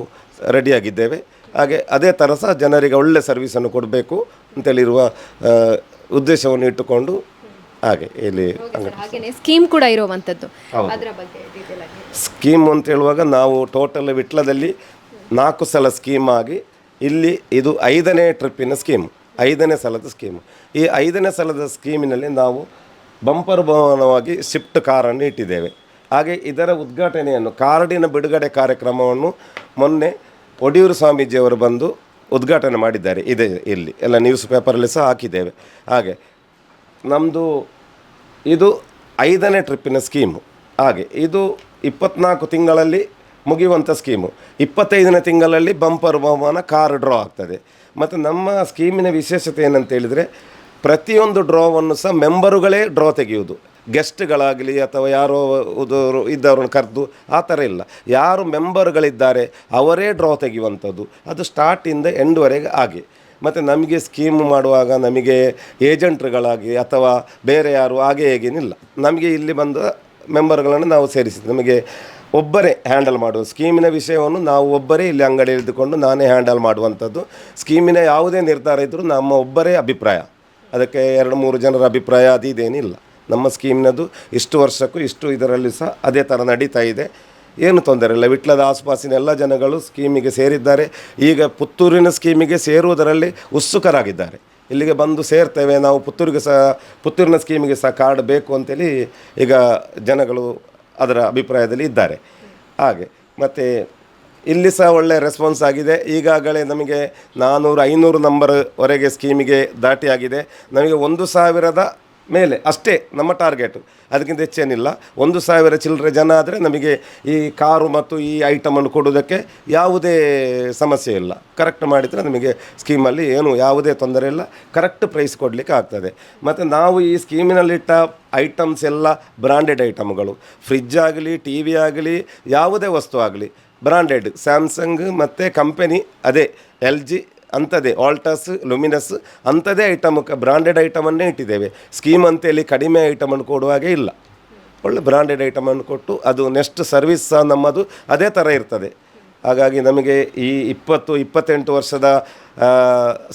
ರೆಡಿಯಾಗಿದ್ದೇವೆ. ಹಾಗೆ ಅದೇ ಥರ ಸಹ ಜನರಿಗೆ ಒಳ್ಳೆ ಸರ್ವಿಸನ್ನು ಕೊಡಬೇಕು ಅಂತೇಳಿರುವ ಉದ್ದೇಶವನ್ನು ಇಟ್ಟುಕೊಂಡು ಹಾಗೆ ಇಲ್ಲಿ ಸ್ಕೀಮ್ ಕೂಡ ಇರುವಂಥದ್ದು. ಸ್ಕೀಮ್ ಅಂತ ಹೇಳುವಾಗ ನಾವು ಟೋಟಲ್ ವಿಟ್ಲದಲ್ಲಿ 4 ಸಲ ಸ್ಕೀಮ್ ಆಗಿ ಇಲ್ಲಿ ಇದು 5ನೇ ಟ್ರಿಪ್ಪಿನ ಸ್ಕೀಮ್, 5ನೇ ಸಲದ ಸ್ಕೀಮು. ಈ 5ನೇ ಸಲದ ಸ್ಕೀಮಿನಲ್ಲಿ ನಾವು ಬಂಪರ್ ಭವನವಾಗಿ ಶಿಫ್ಟ್ ಕಾರನ್ನು ಇಟ್ಟಿದ್ದೇವೆ. ಹಾಗೆ ಇದರ ಉದ್ಘಾಟನೆಯನ್ನು, ಕಾರ್ಡಿನ ಬಿಡುಗಡೆ ಕಾರ್ಯಕ್ರಮವನ್ನು ಮೊನ್ನೆ ಒಡಿಯೂರು ಸ್ವಾಮೀಜಿಯವರು ಬಂದು ಉದ್ಘಾಟನೆ ಮಾಡಿದ್ದಾರೆ. ಇಲ್ಲಿ ಎಲ್ಲ ನ್ಯೂಸ್ ಪೇಪರಲ್ಲಿ ಸಹ ಹಾಕಿದ್ದೇವೆ. ಹಾಗೆ ನಮ್ಮದು ಇದು 5ನೇ ಟ್ರಿಪ್ಪಿನ ಸ್ಕೀಮು. ಹಾಗೆ ಇದು 24 ತಿಂಗಳಲ್ಲಿ ಮುಗಿಯುವಂಥ ಸ್ಕೀಮು. 25ನೇ ತಿಂಗಳಲ್ಲಿ ಬಂಪರ್ ಬಹುಮಾನ ಕಾರ್ ಡ್ರಾ ಆಗ್ತದೆ. ಮತ್ತು ನಮ್ಮ ಸ್ಕೀಮಿನ ವಿಶೇಷತೆ ಏನಂತೇಳಿದರೆ, ಪ್ರತಿಯೊಂದು ಡ್ರಾವನ್ನು ಸಹ ಮೆಂಬರುಗಳೇ ಡ್ರಾ ತೆಗೆಯುವುದು. ಗೆಸ್ಟ್ಗಳಾಗಲಿ ಅಥವಾ ಯಾರೋ ಇದ್ದವ್ರನ್ನ ಕರೆದು ಆ ಥರ ಇಲ್ಲ. ಯಾರು ಮೆಂಬರ್ಗಳಿದ್ದಾರೆ ಅವರೇ ಡ್ರಾ ತೆಗೆಯುವಂಥದ್ದು. ಅದು ಸ್ಟಾರ್ಟಿಂದ ಎಂಡ್ವರೆಗೆ ಹಾಗೆ. ಮತ್ತು ನಮಗೆ ಸ್ಕೀಮ್ ಮಾಡುವಾಗ ನಮಗೆ ಏಜೆಂಟ್ರುಗಳಾಗಿ ಅಥವಾ ಬೇರೆ ಯಾರು ಹಾಗೆ ಹೇಗೇನಿಲ್ಲ. ನಮಗೆ ಇಲ್ಲಿ ಬಂದ ಮೆಂಬರ್ಗಳನ್ನು ನಾವು ಸೇರಿಸಿದ್ದು, ನಮಗೆ ಒಬ್ಬರೇ ಹ್ಯಾಂಡಲ್ ಮಾಡುವ ಸ್ಕೀಮಿನ ವಿಷಯವನ್ನು ನಾವು ಒಬ್ಬರೇ ಇಲ್ಲಿ ಅಂಗಡಿ ಹಿಡಿದುಕೊಂಡು ನಾನೇ ಹ್ಯಾಂಡಲ್ ಮಾಡುವಂಥದ್ದು. ಸ್ಕೀಮಿನ ಯಾವುದೇ ನಿರ್ಧಾರ ಇದ್ದರೂ ನಮ್ಮ ಒಬ್ಬರೇ ಅಭಿಪ್ರಾಯ, ಅದಕ್ಕೆ 2-3 ಜನರ ಅಭಿಪ್ರಾಯ ಅದೇನಿಲ್ಲ. ನಮ್ಮ ಸ್ಕೀಮಿನದು ಇಷ್ಟು ವರ್ಷಕ್ಕೂ ಇಷ್ಟು ಇದರಲ್ಲಿ ಸಹ ಅದೇ ಥರ ನಡೀತಾ ಇದೆ. ಏನು ತೊಂದರೆ ಇಲ್ಲ. ವಿಟ್ಲದ ಆಸುಪಾಸಿನ ಎಲ್ಲ ಜನಗಳು ಸ್ಕೀಮಿಗೆ ಸೇರಿದ್ದಾರೆ. ಈಗ ಪುತ್ತೂರಿನ ಸ್ಕೀಮಿಗೆ ಸೇರುವುದರಲ್ಲಿ ಉತ್ಸುಕರಾಗಿದ್ದಾರೆ. ಇಲ್ಲಿಗೆ ಬಂದು ಸೇರ್ತೇವೆ ನಾವು, ಪುತ್ತೂರಿನ ಸ್ಕೀಮಿಗೆ ಸಹ ಕಾರ್ಡ್ ಬೇಕು ಅಂತೇಳಿ ಈಗ ಜನಗಳು ಅದರ ಅಭಿಪ್ರಾಯದಲ್ಲಿ ಇದ್ದಾರೆ. ಹಾಗೆ ಮತ್ತು ಇಲ್ಲಿ ಸಹ ಒಳ್ಳೆಯ ರೆಸ್ಪಾನ್ಸ್ ಆಗಿದೆ. ಈಗಾಗಲೇ ನಮಗೆ 400-500 ನಂಬರ್ವರೆಗೆ ಸ್ಕೀಮಿಗೆ ದಾಟಿಯಾಗಿದೆ. ನಮಗೆ 1,000 ಮೇಲೆ ಅಷ್ಟೇ ನಮ್ಮ ಟಾರ್ಗೆಟು, ಅದಕ್ಕಿಂತ ಹೆಚ್ಚೇನಿಲ್ಲ. 1,000 ಚಿಲ್ಲರೆ ಜನ ಆದರೆ ನಮಗೆ ಈ ಕಾರು ಮತ್ತು ಈ ಐಟಮನ್ನು ಕೊಡೋದಕ್ಕೆ ಯಾವುದೇ ಸಮಸ್ಯೆ ಇಲ್ಲ. ಕರೆಕ್ಟ್ ಮಾಡಿದರೆ ನಮಗೆ ಸ್ಕೀಮಲ್ಲಿ ಏನು ಯಾವುದೇ ತೊಂದರೆ ಇಲ್ಲ, ಕರೆಕ್ಟ್ ಪ್ರೈಸ್ ಕೊಡಲಿಕ್ಕೆ ಆಗ್ತದೆ. ಮತ್ತು ನಾವು ಈ ಸ್ಕೀಮಿನಲ್ಲಿಟ್ಟ ಐಟಮ್ಸ್ ಎಲ್ಲ ಬ್ರಾಂಡೆಡ್ ಐಟಮ್ಗಳು, ಫ್ರಿಡ್ಜ್ ಆಗಲಿ, TV ಆಗಲಿ, ಯಾವುದೇ ವಸ್ತು ಆಗಲಿ ಬ್ರಾಂಡೆಡ್, ಸ್ಯಾಮ್ಸಂಗ್ ಮತ್ತು ಕಂಪೆನಿ ಅದೇ LG ಅಂಥದ್ದೇ, ಆಲ್ಟಸ್, ಲುಮಿನಸ್ ಅಂಥದ್ದೇ ಐಟಮ್, ಬ್ರಾಂಡೆಡ್ ಐಟಮನ್ನೇ ಇಟ್ಟಿದ್ದೇವೆ. ಸ್ಕೀಮ್ ಅಂತೇಳಿ ಕಡಿಮೆ ಐಟಮನ್ನು ಕೊಡುವಾಗೆ ಇಲ್ಲ, ಒಳ್ಳೆ ಬ್ರಾಂಡೆಡ್ ಐಟಮನ್ನು ಕೊಟ್ಟು ಅದು ನೆಕ್ಸ್ಟ್ ಸರ್ವಿಸ್ ಸಹ ನಮ್ಮದು ಅದೇ ಥರ ಇರ್ತದೆ. ಹಾಗಾಗಿ ನಮಗೆ ಈ 20-28 ವರ್ಷದ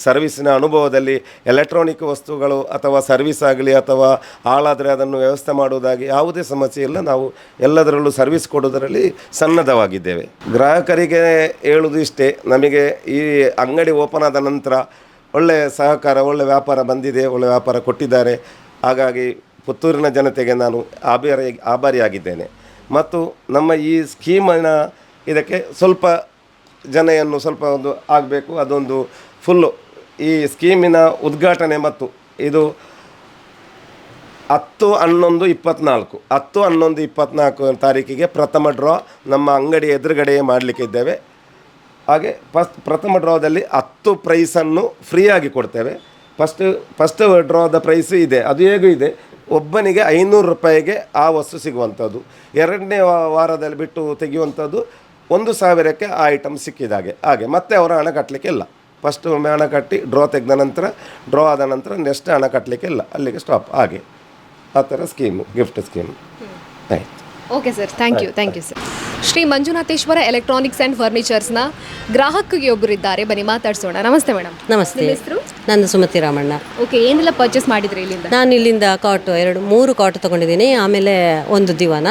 ಸರ್ವಿಸಿನ ಅನುಭವದಲ್ಲಿ ಎಲೆಕ್ಟ್ರಾನಿಕ್ ವಸ್ತುಗಳು ಅಥವಾ ಸರ್ವಿಸ್ ಆಗಲಿ ಅಥವಾ ಹಾಳಾದರೆ ಅದನ್ನು ವ್ಯವಸ್ಥೆ ಮಾಡುವುದಾಗಿ ಯಾವುದೇ ಸಮಸ್ಯೆ ಇಲ್ಲ. ನಾವು ಎಲ್ಲದರಲ್ಲೂ ಸರ್ವಿಸ್ ಕೊಡೋದರಲ್ಲಿ ಸನ್ನದ್ಧವಾಗಿದ್ದೇವೆ. ಗ್ರಾಹಕರಿಗೆ ಹೇಳುವುದು ಇಷ್ಟೇ, ನಮಗೆ ಈ ಅಂಗಡಿ ಓಪನ್ ಆದ ನಂತರ ಒಳ್ಳೆಯ ಸಹಕಾರ, ಒಳ್ಳೆಯ ವ್ಯಾಪಾರ ಬಂದಿದೆ, ಒಳ್ಳೆಯ ವ್ಯಾಪಾರ ಕೊಟ್ಟಿದ್ದಾರೆ. ಹಾಗಾಗಿ ಪುತ್ತೂರಿನ ಜನತೆಗೆ ನಾನು ಆಭಾರಿಯಾಗಿದ್ದೇನೆ. ಮತ್ತು ನಮ್ಮ ಈ ಸ್ಕೀಮಿನ ಇದಕ್ಕೆ ಸ್ವಲ್ಪ ಜನಯನ್ನು ಸ್ವಲ್ಪ ಒಂದು ಆಗಬೇಕು. ಅದೊಂದು ಫುಲ್ಲು ಈ ಸ್ಕೀಮಿನ ಉದ್ಘಾಟನೆ ಮತ್ತು ಇದು 10/11/24 ತಾರೀಕಿಗೆ ಪ್ರಥಮ ಡ್ರಾ ನಮ್ಮ ಅಂಗಡಿ ಎದುರುಗಡೆಯೇ ಮಾಡಲಿಕ್ಕೆ ಇದ್ದೇವೆ. ಹಾಗೆ ಪ್ರಥಮ ಡ್ರಾದಲ್ಲಿ 10 ಪ್ರೈಸನ್ನು ಫ್ರೀಯಾಗಿ ಕೊಡ್ತೇವೆ. ಫಸ್ಟ್ ಡ್ರಾದ ಪ್ರೈಸ್ ಇದೆ, ಅದು ಹೇಗೂ ಇದೆ, ಒಬ್ಬನಿಗೆ 500 ರೂಪಾಯಿಗೆ ಆ ವಸ್ತು ಸಿಗುವಂಥದ್ದು. ಎರಡನೇ ವಾರದಲ್ಲಿ ಬಿಟ್ಟು ತೆಗೆಯುವಂಥದ್ದು 1000ಕ್ಕೆ ಆ ಐಟಮ್ ಸಿಕ್ಕಿದಾಗೆ. ಹಾಗೆ ಮತ್ತೆ ಅವರ ಹಣ ಕಟ್ಟಲಿಕ್ಕೆ ಇಲ್ಲ. ಫಸ್ಟ್ ಒಮ್ಮೆ ಹಣ ಕಟ್ಟಿ ಡ್ರಾ ತೆಗೆದ ನಂತರ, ಡ್ರಾ ಆದ ನಂತರ ನೆಕ್ಸ್ಟ್ ಹಣ ಕಟ್ಟಲಿಕ್ಕೆ ಇಲ್ಲ, ಅಲ್ಲಿಗೆ ಸ್ಟಾಪ್. ಹಾಗೆ ಆ ಥರ ಸ್ಕೀಮು, ಗಿಫ್ಟ್ ಸ್ಕೀಮ್. ಆಯ್ತು, okay sir, thank you sir. Shri Manjunatheshwara electronics and ಫರ್ನಿಚರ್ಸ್ನ ಗ್ರಾಹಕಿಗೆ ಒಬ್ಬರಿದ್ದಾರೆ, ಬನ್ನಿ ಮಾತಾಡ್ಸೋಣ. ನಮಸ್ತೆ ಮೇಡಮ್. ನಮಸ್ತೆ. ನಿಮ್ಮ ಹೆಸರು? ನಂದು ಸುಮತಿ ರಾಮಣ್ಣ. ಓಕೆ, ಏನೆಲ್ಲ ಪರ್ಚೇಸ್ ಮಾಡಿದ್ರಿ ಇಲ್ಲಿಂದ? ನಾನು ಇಲ್ಲಿಂದ ಕಾಟು 3 ಕಾಟು ತೊಗೊಂಡಿದ್ದೀನಿ, ಆಮೇಲೆ ಒಂದು ದಿವಾನ.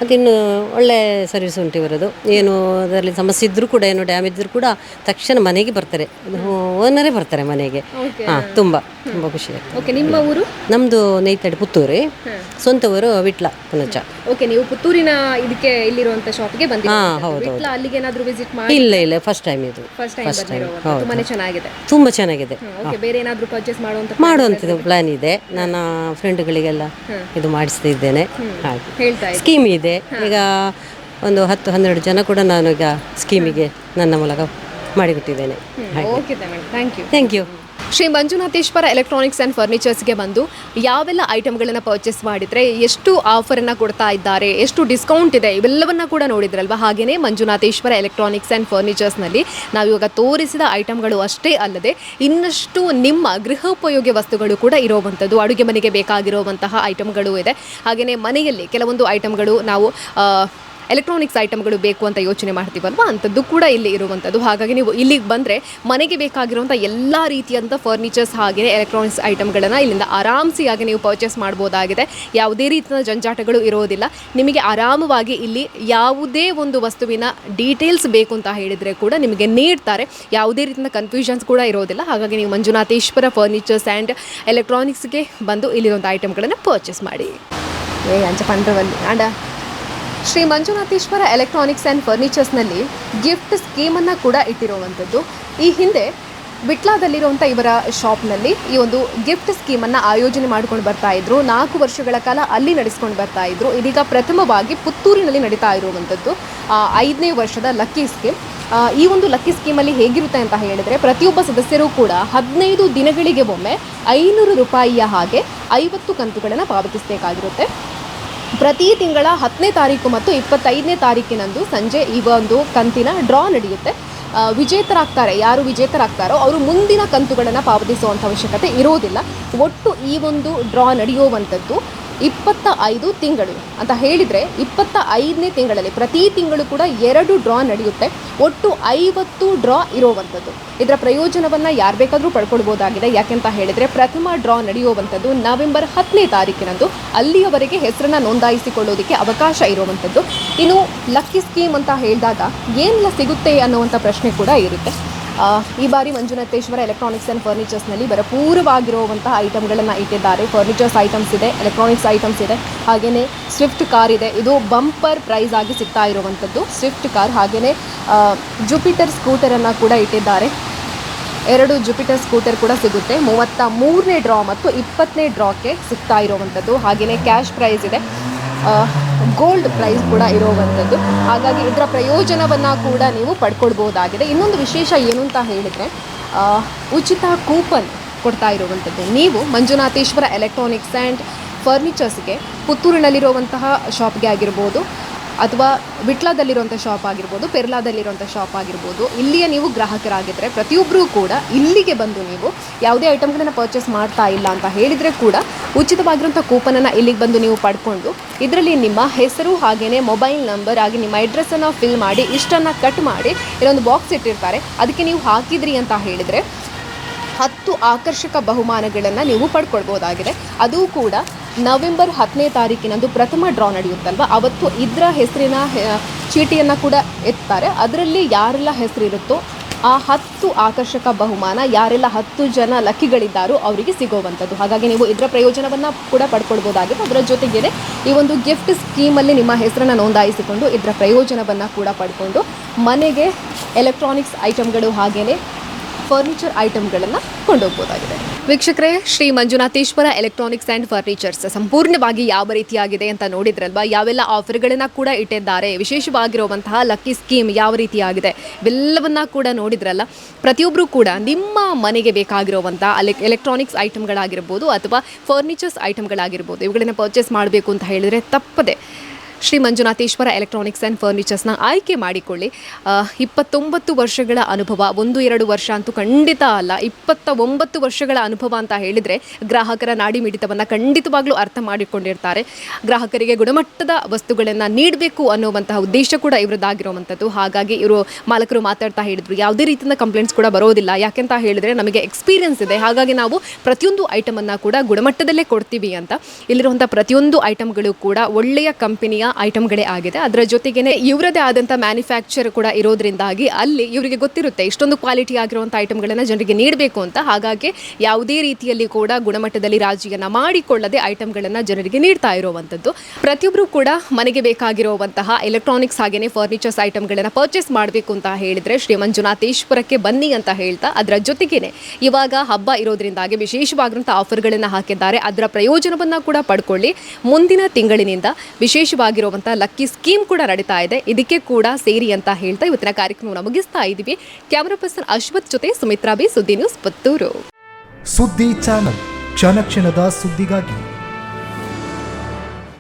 ಮತ್ತು ಇನ್ನು ಒಳ್ಳೆ ಸರ್ವಿಸ್ ಉಂಟು ಇವರದು. ಏನು ಅದರಲ್ಲಿ ಸಮಸ್ಯೆ ಇದ್ದರೂ ಕೂಡ, ಏನು ಡ್ಯಾಮೇಜ್ ಇದ್ದರೂ ಕೂಡ ತಕ್ಷಣ ಮನೆಗೆ ಬರ್ತಾರೆ, ಓನರೇ ಬರ್ತಾರೆ ಮನೆಗೆ. ಹಾಂ, ತುಂಬ ಖುಷಿ. ಓಕೆ, ನಿಮ್ಮ ಊರು? ನಮ್ಮದು ನೇತಡಿ ಪುತ್ತೂರು, ಸ್ವಂತ ಊರು ವಿಟ್ಲ ಪುನಚ. ಓಕೆ, ನೀವು ಪುತ್ತೂರಿನ ಇದಕ್ಕೆ ಇಲ್ಲಿರುವಂತ ಶಾಪ್ಗೆ ಬಂದಿದ್ದೀರಾ? ಹಾಂ, ಹೌದು. ಅಲ್ಲಿಗೆ ಏನಾದರೂ ವಿಸಿಟ್ ಮಾಡಿ? ಇಲ್ಲ, ಫಸ್ಟ್ ಟೈಮ್ ಇದು. First time. ತುಂಬಾನೇ ಚೆನ್ನಾಗಿದೆ. ತುಂಬ ಚೆನ್ನಾಗಿದೆ. ಓಕೆ, ಬೇರೆ ಏನಾದರೂ ಪರ್ಚೇಸ್ ಮಾಡುವಂಥದ್ದು ಪ್ಲಾನ್ ಇದೆ. ನನ್ನ ಫ್ರೆಂಡ್ಗಳಿಗೆಲ್ಲ ಇದು ಮಾಡಿಸ್ತಾ ಇದ್ದೇನೆ. ಹಾಗೆ ಹೇಳ್ತಾ ಇದ್ದೀನಿ. ಸ್ಕೀಮ್ ಇದೆ. ಈಗ ಒಂದು 10-12 ಜನ ಕೂಡ ನಾನು ಈಗ ಸ್ಕೀಮಿಗೆ ನನ್ನ ಮೂಲಕ ಮಾಡಿಕೊಟ್ಟಿದ್ದೇನೆ. Okay madam, thank you. Shri Manjunatheshwara electronics and ಫರ್ನಿಚರ್ಸ್ಗೆ ಬಂದು ಯಾವೆಲ್ಲ ಐಟಮ್ಗಳನ್ನು ಪರ್ಚೇಸ್ ಮಾಡಿದರೆ ಎಷ್ಟು ಆಫರನ್ನು ಕೊಡ್ತಾ ಇದ್ದಾರೆ, ಎಷ್ಟು ಡಿಸ್ಕೌಂಟ್ ಇದೆ, ಇವೆಲ್ಲವನ್ನ ಕೂಡ ನೋಡಿದ್ರಲ್ವ. ಹಾಗೆಯೇ ಮಂಜುನಾಥೇಶ್ವರ ಎಲೆಕ್ಟ್ರಾನಿಕ್ಸ್ ಆ್ಯಂಡ್ ಫರ್ನಿಚರ್ಸ್ನಲ್ಲಿ ನಾವಿವಾಗ ತೋರಿಸಿದ ಐಟಮ್ಗಳು ಅಷ್ಟೇ ಅಲ್ಲದೆ ಇನ್ನಷ್ಟು ನಿಮ್ಮ ಗೃಹೋಪಯೋಗಿ ವಸ್ತುಗಳು ಕೂಡ ಇರುವಂಥದ್ದು, ಅಡುಗೆ ಮನೆಗೆ ಬೇಕಾಗಿರುವಂತಹ ಐಟಮ್ಗಳು ಇದೆ. ಹಾಗೆಯೇ ಮನೆಯಲ್ಲಿ ಕೆಲವೊಂದು ಐಟಮ್ಗಳು ನಾವು ಎಲೆಕ್ಟ್ರಾನಿಕ್ಸ್ ಐಟಮ್ಗಳು ಬೇಕು ಅಂತ ಯೋಚನೆ ಮಾಡ್ತೀವಲ್ವ, ಅಂಥದ್ದು ಕೂಡ ಇಲ್ಲಿ ಇರುವಂಥದ್ದು. ಹಾಗಾಗಿ ನೀವು ಇಲ್ಲಿಗೆ ಬಂದರೆ ಮನೆಗೆ ಬೇಕಾಗಿರುವಂಥ ಎಲ್ಲ ರೀತಿಯಂಥ ಫರ್ನಿಚರ್ಸ್ ಹಾಗೆಯೇ ಎಲೆಕ್ಟ್ರಾನಿಕ್ಸ್ ಐಟಮ್ಗಳನ್ನು ಇಲ್ಲಿಂದ ಆರಾಮ್ಸಿಯಾಗಿ ನೀವು ಪರ್ಚೇಸ್ ಮಾಡ್ಬೋದಾಗಿದೆ. ಯಾವುದೇ ರೀತಿಯ ಜಂಜಾಟಗಳು ಇರೋದಿಲ್ಲ. ನಿಮಗೆ ಆರಾಮವಾಗಿ ಇಲ್ಲಿ ಯಾವುದೇ ಒಂದು ವಸ್ತುವಿನ ಡೀಟೇಲ್ಸ್ ಬೇಕು ಅಂತ ಹೇಳಿದರೆ ಕೂಡ ನಿಮಗೆ ನೀಡ್ತಾರೆ. ಯಾವುದೇ ರೀತಿಯ ಕನ್ಫ್ಯೂಷನ್ಸ್ ಕೂಡ ಇರೋದಿಲ್ಲ. ಹಾಗಾಗಿ ನೀವು ಮಂಜುನಾಥೇಶ್ವರ ಫರ್ನಿಚರ್ಸ್ ಆ್ಯಂಡ್ ಎಲೆಕ್ಟ್ರಾನಿಕ್ಸ್ಗೆ ಬಂದು ಇಲ್ಲಿರುವಂಥ ಐಟಮ್ಗಳನ್ನು ಪರ್ಚೇಸ್ ಮಾಡಿ. ಅಂಚ ಪಂಡ್ರವಲ್ಲಿ ಆಂಡ ಶ್ರೀ ಮಂಜುನಾಥೇಶ್ವರ ಎಲೆಕ್ಟ್ರಾನಿಕ್ಸ್ ಆ್ಯಂಡ್ ಫರ್ನಿಚರ್ಸ್ನಲ್ಲಿ ಗಿಫ್ಟ್ ಸ್ಕೀಮನ್ನು ಕೂಡ ಇಟ್ಟಿರುವಂಥದ್ದು. ಈ ಹಿಂದೆ ವಿಟ್ಲಾದಲ್ಲಿರುವಂಥ ಇವರ ಶಾಪ್ನಲ್ಲಿ ಈ ಒಂದು ಗಿಫ್ಟ್ ಸ್ಕೀಮನ್ನು ಆಯೋಜನೆ ಮಾಡ್ಕೊಂಡು ಬರ್ತಾ ಇದ್ರು. 4 ವರ್ಷಗಳ ಕಾಲ ಅಲ್ಲಿ ನಡೆಸ್ಕೊಂಡು ಬರ್ತಾ ಇದ್ರು. ಇದೀಗ ಪ್ರಥಮವಾಗಿ ಪುತ್ತೂರಿನಲ್ಲಿ ನಡೀತಾ ಇರುವಂಥದ್ದು 5ನೇ ವರ್ಷದ ಲಕ್ಕಿ ಸ್ಕೀಮ್. ಈ ಒಂದು ಲಕ್ಕಿ ಸ್ಕೀಮಲ್ಲಿ ಹೇಗಿರುತ್ತೆ ಅಂತ ಹೇಳಿದರೆ, ಪ್ರತಿಯೊಬ್ಬ ಸದಸ್ಯರು ಕೂಡ 15 ದಿನಗಳಿಗೆ ಒಮ್ಮೆ 500 ರೂಪಾಯಿಯ ಹಾಗೆ 50 ಕಂತುಗಳನ್ನು ಪಾವತಿಸಬೇಕಾಗಿರುತ್ತೆ. ಪ್ರತಿ ತಿಂಗಳ 10ನೇ ತಾರೀಕು ಮತ್ತು 25ನೇ ತಾರೀಕಿನಂದು ಸಂಜೆ ಈ ಒಂದು ಕಂತಿನ ಡ್ರಾ ನಡೆಯುತ್ತೆ. ಯಾರು ವಿಜೇತರಾಗ್ತಾರೋ ಅವರು ಮುಂದಿನ ಕಂತುಗಳನ್ನು ಪಾವತಿಸುವಂಥ ಅವಶ್ಯಕತೆ ಇರೋದಿಲ್ಲ. ಒಟ್ಟು ಈ ಒಂದು ಡ್ರಾ ನಡೆಯುವಂಥದ್ದು 25 ತಿಂಗಳು ಅಂತ ಹೇಳಿದರೆ 25ನೇ ತಿಂಗಳಲ್ಲಿ ಪ್ರತಿ ತಿಂಗಳು ಕೂಡ 2 ಡ್ರಾ ನಡೆಯುತ್ತೆ. ಒಟ್ಟು 50 ಡ್ರಾ ಇರುವಂಥದ್ದು. ಇದರ ಪ್ರಯೋಜನವನ್ನು ಯಾರು ಬೇಕಾದರೂ ಪಡ್ಕೊಳ್ಬೋದಾಗಿದೆ. ಯಾಕೆಂತ ಹೇಳಿದರೆ ಪ್ರಥಮ ಡ್ರಾ ನಡೆಯುವಂಥದ್ದು ನವೆಂಬರ್ 10ನೇ ತಾರೀಕಿನಂದು. ಅಲ್ಲಿಯವರೆಗೆ ಹೆಸರನ್ನು ನೋಂದಾಯಿಸಿಕೊಳ್ಳೋದಕ್ಕೆ ಅವಕಾಶ ಇರುವಂಥದ್ದು. ಇನ್ನು ಲಕ್ಕಿ ಸ್ಕೀಮ್ ಅಂತ ಹೇಳಿದಾಗ ಏನೆಲ್ಲ ಸಿಗುತ್ತೆ ಅನ್ನುವಂಥ ಪ್ರಶ್ನೆ ಕೂಡ ಇರುತ್ತೆ. ಈ ಬಾರಿ ಮಂಜುನಾಥೇಶ್ವರ ಎಲೆಕ್ಟ್ರಾನಿಕ್ಸ್ ಆ್ಯಂಡ್ ಫರ್ನಿಚರ್ಸ್ನಲ್ಲಿ ಭರಪೂರವಾಗಿರುವಂತಹ ಐಟಮ್ಗಳನ್ನು ಇಟ್ಟಿದ್ದಾರೆ. ಫರ್ನಿಚರ್ಸ್ ಐಟಮ್ಸ್ ಇದೆ, ಎಲೆಕ್ಟ್ರಾನಿಕ್ಸ್ ಐಟಮ್ಸ್ ಇದೆ, ಹಾಗೆಯೇ ಸ್ವಿಫ್ಟ್ ಕಾರ್ ಇದೆ. ಇದು ಬಂಪರ್ ಪ್ರೈಸ್ ಆಗಿ ಸಿಗ್ತಾ ಇರುವಂಥದ್ದು ಸ್ವಿಫ್ಟ್ ಕಾರ್. ಹಾಗೆಯೇ ಜುಪಿಟರ್ ಸ್ಕೂಟರನ್ನು ಕೂಡ ಇಟ್ಟಿದ್ದಾರೆ. 2 ಜುಪಿಟರ್ ಸ್ಕೂಟರ್ ಕೂಡ ಸಿಗುತ್ತೆ. 33ನೇ ಡ್ರಾ ಮತ್ತು 20ನೇ ಡ್ರಾಕ್ಕೆ ಸಿಗ್ತಾ ಇರುವಂಥದ್ದು. ಹಾಗೆಯೇ ಕ್ಯಾಶ್ ಪ್ರೈಸ್ ಇದೆ, ಗೋಲ್ಡ್ ಪ್ರೈಸ್ ಕೂಡ ಇರುವಂಥದ್ದು. ಹಾಗಾಗಿ ಇದರ ಪ್ರಯೋಜನವನ್ನು ಕೂಡ ನೀವು ಪಡ್ಕೊಳ್ಬೋದಾಗಿದೆ. ಇನ್ನೊಂದು ವಿಶೇಷ ಏನು ಅಂತ ಹೇಳಿದರೆ, ಉಚಿತ ಕೂಪನ್ ಕೊಡ್ತಾ ಇರುವಂಥದ್ದು. ನೀವು ಮಂಜುನಾಥೇಶ್ವರ ಎಲೆಕ್ಟ್ರಾನಿಕ್ಸ್ ಆ್ಯಂಡ್ ಫರ್ನಿಚರ್ಸ್ಗೆ ಪುತ್ತೂರಿನಲ್ಲಿರುವಂತಹ ಶಾಪ್ಗೆ ಆಗಿರ್ಬೋದು, ಅಥವಾ ವಿಟ್ಲಾದಲ್ಲಿರುವಂಥ ಶಾಪ್ ಆಗಿರ್ಬೋದು, ಪೆರ್ಲಾದಲ್ಲಿರುವಂಥ ಶಾಪ್ ಆಗಿರ್ಬೋದು, ಇಲ್ಲಿಯ ನೀವು ಗ್ರಾಹಕರಾಗಿದ್ದರೆ ಪ್ರತಿಯೊಬ್ಬರೂ ಕೂಡ ಇಲ್ಲಿಗೆ ಬಂದು ನೀವು ಯಾವುದೇ ಐಟಮ್ಗಳನ್ನು ಪರ್ಚೇಸ್ ಮಾಡ್ತಾ ಇಲ್ಲ ಅಂತ ಹೇಳಿದರೆ ಕೂಡ ಉಚಿತವಾಗಿರುವಂಥ ಕೂಪನನ್ನು ಇಲ್ಲಿಗೆ ಬಂದು ನೀವು ಪಡ್ಕೊಂಡು ಇದರಲ್ಲಿ ನಿಮ್ಮ ಹೆಸರು ಹಾಗೆಯೇ ಮೊಬೈಲ್ ನಂಬರ್ ಹಾಗೆ ನಿಮ್ಮ ಅಡ್ರೆಸ್ಸನ್ನು ಫಿಲ್ ಮಾಡಿ ಇಷ್ಟನ್ನು ಕಟ್ ಮಾಡಿ ಇಲ್ಲೊಂದು ಬಾಕ್ಸ್ ಇಟ್ಟಿರ್ತಾರೆ. ಅದಕ್ಕೆ ನೀವು ಹಾಕಿದ್ರಿ ಅಂತ ಹೇಳಿದರೆ 10 ಆಕರ್ಷಕ ಬಹುಮಾನಗಳನ್ನು ನೀವು ಪಡ್ಕೊಳ್ಬೋದಾಗಿದೆ. ಅದು ಕೂಡ ನವೆಂಬರ್ 10ನೇ ತಾರೀಕಿನಂದು ಪ್ರಥಮ ಡ್ರಾ ನಡೆಯುತ್ತಲ್ವ, ಅವತ್ತು ಇದರ ಹೆಸರಿನ ಚೀಟಿಯನ್ನು ಕೂಡ ಎತ್ತಾರೆ. ಅದರಲ್ಲಿ ಯಾರೆಲ್ಲ ಹೆಸರಿರುತ್ತೋ ಆ 10 ಆಕರ್ಷಕ ಬಹುಮಾನ ಯಾರೆಲ್ಲ 10 ಜನ ಲಕ್ಕಿಗಳಿದ್ದಾರೋ ಅವರಿಗೆ ಸಿಗೋವಂಥದ್ದು. ಹಾಗಾಗಿ ನೀವು ಇದರ ಪ್ರಯೋಜನವನ್ನು ಕೂಡ ಪಡ್ಕೊಳ್ಬೋದಾಗಿದೆ. ಅದರ ಜೊತೆಗೇ ಈ ಒಂದು ಗಿಫ್ಟ್ ಸ್ಕೀಮಲ್ಲಿ ನಿಮ್ಮ ಹೆಸರನ್ನು ನೋಂದಾಯಿಸಿಕೊಂಡು ಇದರ ಪ್ರಯೋಜನವನ್ನು ಕೂಡ ಪಡ್ಕೊಂಡು ಮನೆಗೆ ಎಲೆಕ್ಟ್ರಾನಿಕ್ಸ್ ಐಟಮ್ಗಳು ಹಾಗೆಯೇ ಫರ್ನಿಚರ್ ಐಟಮ್ಗಳನ್ನು ಕೊಂಡೋಗ್ಬೋದಾಗಿದೆ. ವೀಕ್ಷಕರೇ, Shri Manjunatheshwara electronics and furnitures ಸಂಪೂರ್ಣವಾಗಿ ಯಾವ ರೀತಿಯಾಗಿದೆ ಅಂತ ನೋಡಿದ್ರಲ್ವಾ, ಯಾವೆಲ್ಲ ಆಫರ್ಗಳನ್ನು ಕೂಡ ಇಟ್ಟಿದ್ದಾರೆ, ವಿಶೇಷವಾಗಿರುವಂತಹ ಲಕ್ಕಿ ಸ್ಕೀಮ್ ಯಾವ ರೀತಿಯಾಗಿದೆ ಇವೆಲ್ಲವನ್ನ ಕೂಡ ನೋಡಿದ್ರಲ್ಲ. ಪ್ರತಿಯೊಬ್ಬರು ಕೂಡ ನಿಮ್ಮ ಮನೆಗೆ ಬೇಕಾಗಿರುವಂತಹ ಎಲೆಕ್ಟ್ರಾನಿಕ್ಸ್ ಐಟಮ್ಗಳಾಗಿರ್ಬೋದು ಅಥವಾ ಫರ್ನಿಚರ್ಸ್ ಐಟಮ್ಗಳಾಗಿರ್ಬೋದು ಇವುಗಳನ್ನು ಪರ್ಚೇಸ್ ಮಾಡಬೇಕು ಅಂತ ಹೇಳಿದರೆ ತಪ್ಪದೆ ಶ್ರೀ ಮಂಜುನಾಥೇಶ್ವರ ಎಲೆಕ್ಟ್ರಾನಿಕ್ಸ್ ಆ್ಯಂಡ್ ಫರ್ನಿಚರ್ಸ್ನ ಆಯ್ಕೆ ಮಾಡಿಕೊಳ್ಳಿ. 29 ವರ್ಷಗಳ ಅನುಭವ, 1-2 ವರ್ಷ ಅಂತೂ ಖಂಡಿತ ಅಲ್ಲ, 29 ವರ್ಷಗಳ ಅನುಭವ ಅಂತ ಹೇಳಿದರೆ ಗ್ರಾಹಕರ ನಾಡಿ ಮಿಡಿತವನ್ನು ಖಂಡಿತವಾಗ್ಲೂ ಅರ್ಥ ಮಾಡಿಕೊಂಡಿರ್ತಾರೆ. ಗ್ರಾಹಕರಿಗೆ ಗುಣಮಟ್ಟದ ವಸ್ತುಗಳನ್ನು ನೀಡಬೇಕು ಅನ್ನುವಂತಹ ಉದ್ದೇಶ ಕೂಡ ಇವರದ್ದಾಗಿರುವಂಥದ್ದು. ಹಾಗಾಗಿ ಇವರು ಮಾಲಕರು ಮಾತಾಡ್ತಾ ಹೇಳಿದರು, ಯಾವುದೇ ರೀತಿಯಿಂದ ಕಂಪ್ಲೇಂಟ್ಸ್ ಕೂಡ ಬರೋದಿಲ್ಲ. ಯಾಕೆಂತ ಹೇಳಿದರೆ ನಮಗೆ ಎಕ್ಸ್ಪೀರಿಯನ್ಸ್ ಇದೆ, ಹಾಗಾಗಿ ನಾವು ಪ್ರತಿಯೊಂದು ಐಟಮನ್ನು ಕೂಡ ಗುಣಮಟ್ಟದಲ್ಲೇ ಕೊಡ್ತೀವಿ ಅಂತ. ಇಲ್ಲಿರುವಂಥ ಪ್ರತಿಯೊಂದು ಐಟಮ್ಗಳು ಕೂಡ ಒಳ್ಳೆಯ ಕಂಪನಿಯ ಐಟಮ್ಗಳೇ ಆಗಿದೆ. ಅದರ ಜೊತೆಗೇನೆ ಇವರದೇ ಆದಂಥ ಮ್ಯಾನುಫ್ಯಾಕ್ಚರ್ ಕೂಡ ಇರೋದ್ರಿಂದಾಗಿ ಅಲ್ಲಿ ಇವರಿಗೆ ಗೊತ್ತಿರುತ್ತೆ ಇಷ್ಟೊಂದು ಕ್ವಾಲಿಟಿ ಆಗಿರುವಂಥ ಐಟಮ್ಗಳನ್ನು ಜನರಿಗೆ ನೀಡಬೇಕು ಅಂತ. ಹಾಗಾಗಿ ಯಾವುದೇ ರೀತಿಯಲ್ಲಿ ಕೂಡ ಗುಣಮಟ್ಟದಲ್ಲಿ ರಾಜಿಯನ್ನು ಮಾಡಿಕೊಳ್ಳದೆ ಐಟಮ್ಗಳನ್ನು ಜನರಿಗೆ ನೀಡ್ತಾ ಇರುವಂಥದ್ದು. ಪ್ರತಿಯೊಬ್ಬರು ಕೂಡ ಮನೆಗೆ ಬೇಕಾಗಿರುವಂತಹ ಎಲೆಕ್ಟ್ರಾನಿಕ್ಸ್ ಹಾಗೆಯೇ ಫರ್ನಿಚರ್ಸ್ ಐಟಮ್ಗಳನ್ನು ಪರ್ಚೇಸ್ ಮಾಡಬೇಕು ಅಂತ ಹೇಳಿದರೆ ಶ್ರೀ ಮಂಜುನಾಥೇಶ್ವರಕ್ಕೆ ಬನ್ನಿ ಅಂತ ಹೇಳ್ತಾ, ಅದರ ಜೊತೆಗೇನೆ ಇವಾಗ ಹಬ್ಬ ಇರೋದ್ರಿಂದಾಗಿ ವಿಶೇಷವಾಗಿರುವಂಥ ಆಫರ್ಗಳನ್ನು ಹಾಕಿದ್ದಾರೆ. ಅದರ ಪ್ರಯೋಜನವನ್ನು ಕೂಡ ಪಡ್ಕೊಳ್ಳಿ. ಮುಂದಿನ ತಿಂಗಳಿನಿಂದ ವಿಶೇಷವಾಗಿ ಲಕ್ಕಿ ಸ್ಕೀಮ್ ಕೂಡ ನಡೀತಾ ಇದೆ, ಇದಕ್ಕೆ ಕೂಡ ಸೇರಿ ಅಂತ ಹೇಳ್ತಾ ಇವತ್ತಿನ ಕಾರ್ಯಕ್ರಮವನ್ನು ಮುಗಿಸ್ತಾ ಇದ್ದೀವಿ. ಕ್ಯಾಮರಾ ಪರ್ಸನ್ ಅಶ್ವಥ್ ಜೊತೆ ಸುಮಿತ್ರಾ ಬಿ, ಸುದ್ದಿ ನ್ಯೂಸ್, ಪುತ್ತೂರು. ಸುದ್ದಿ ಚಾನಲ್, ಕ್ಷಣ ಕ್ಷಣದ ಸುದ್ದಿಗಾಗಿ.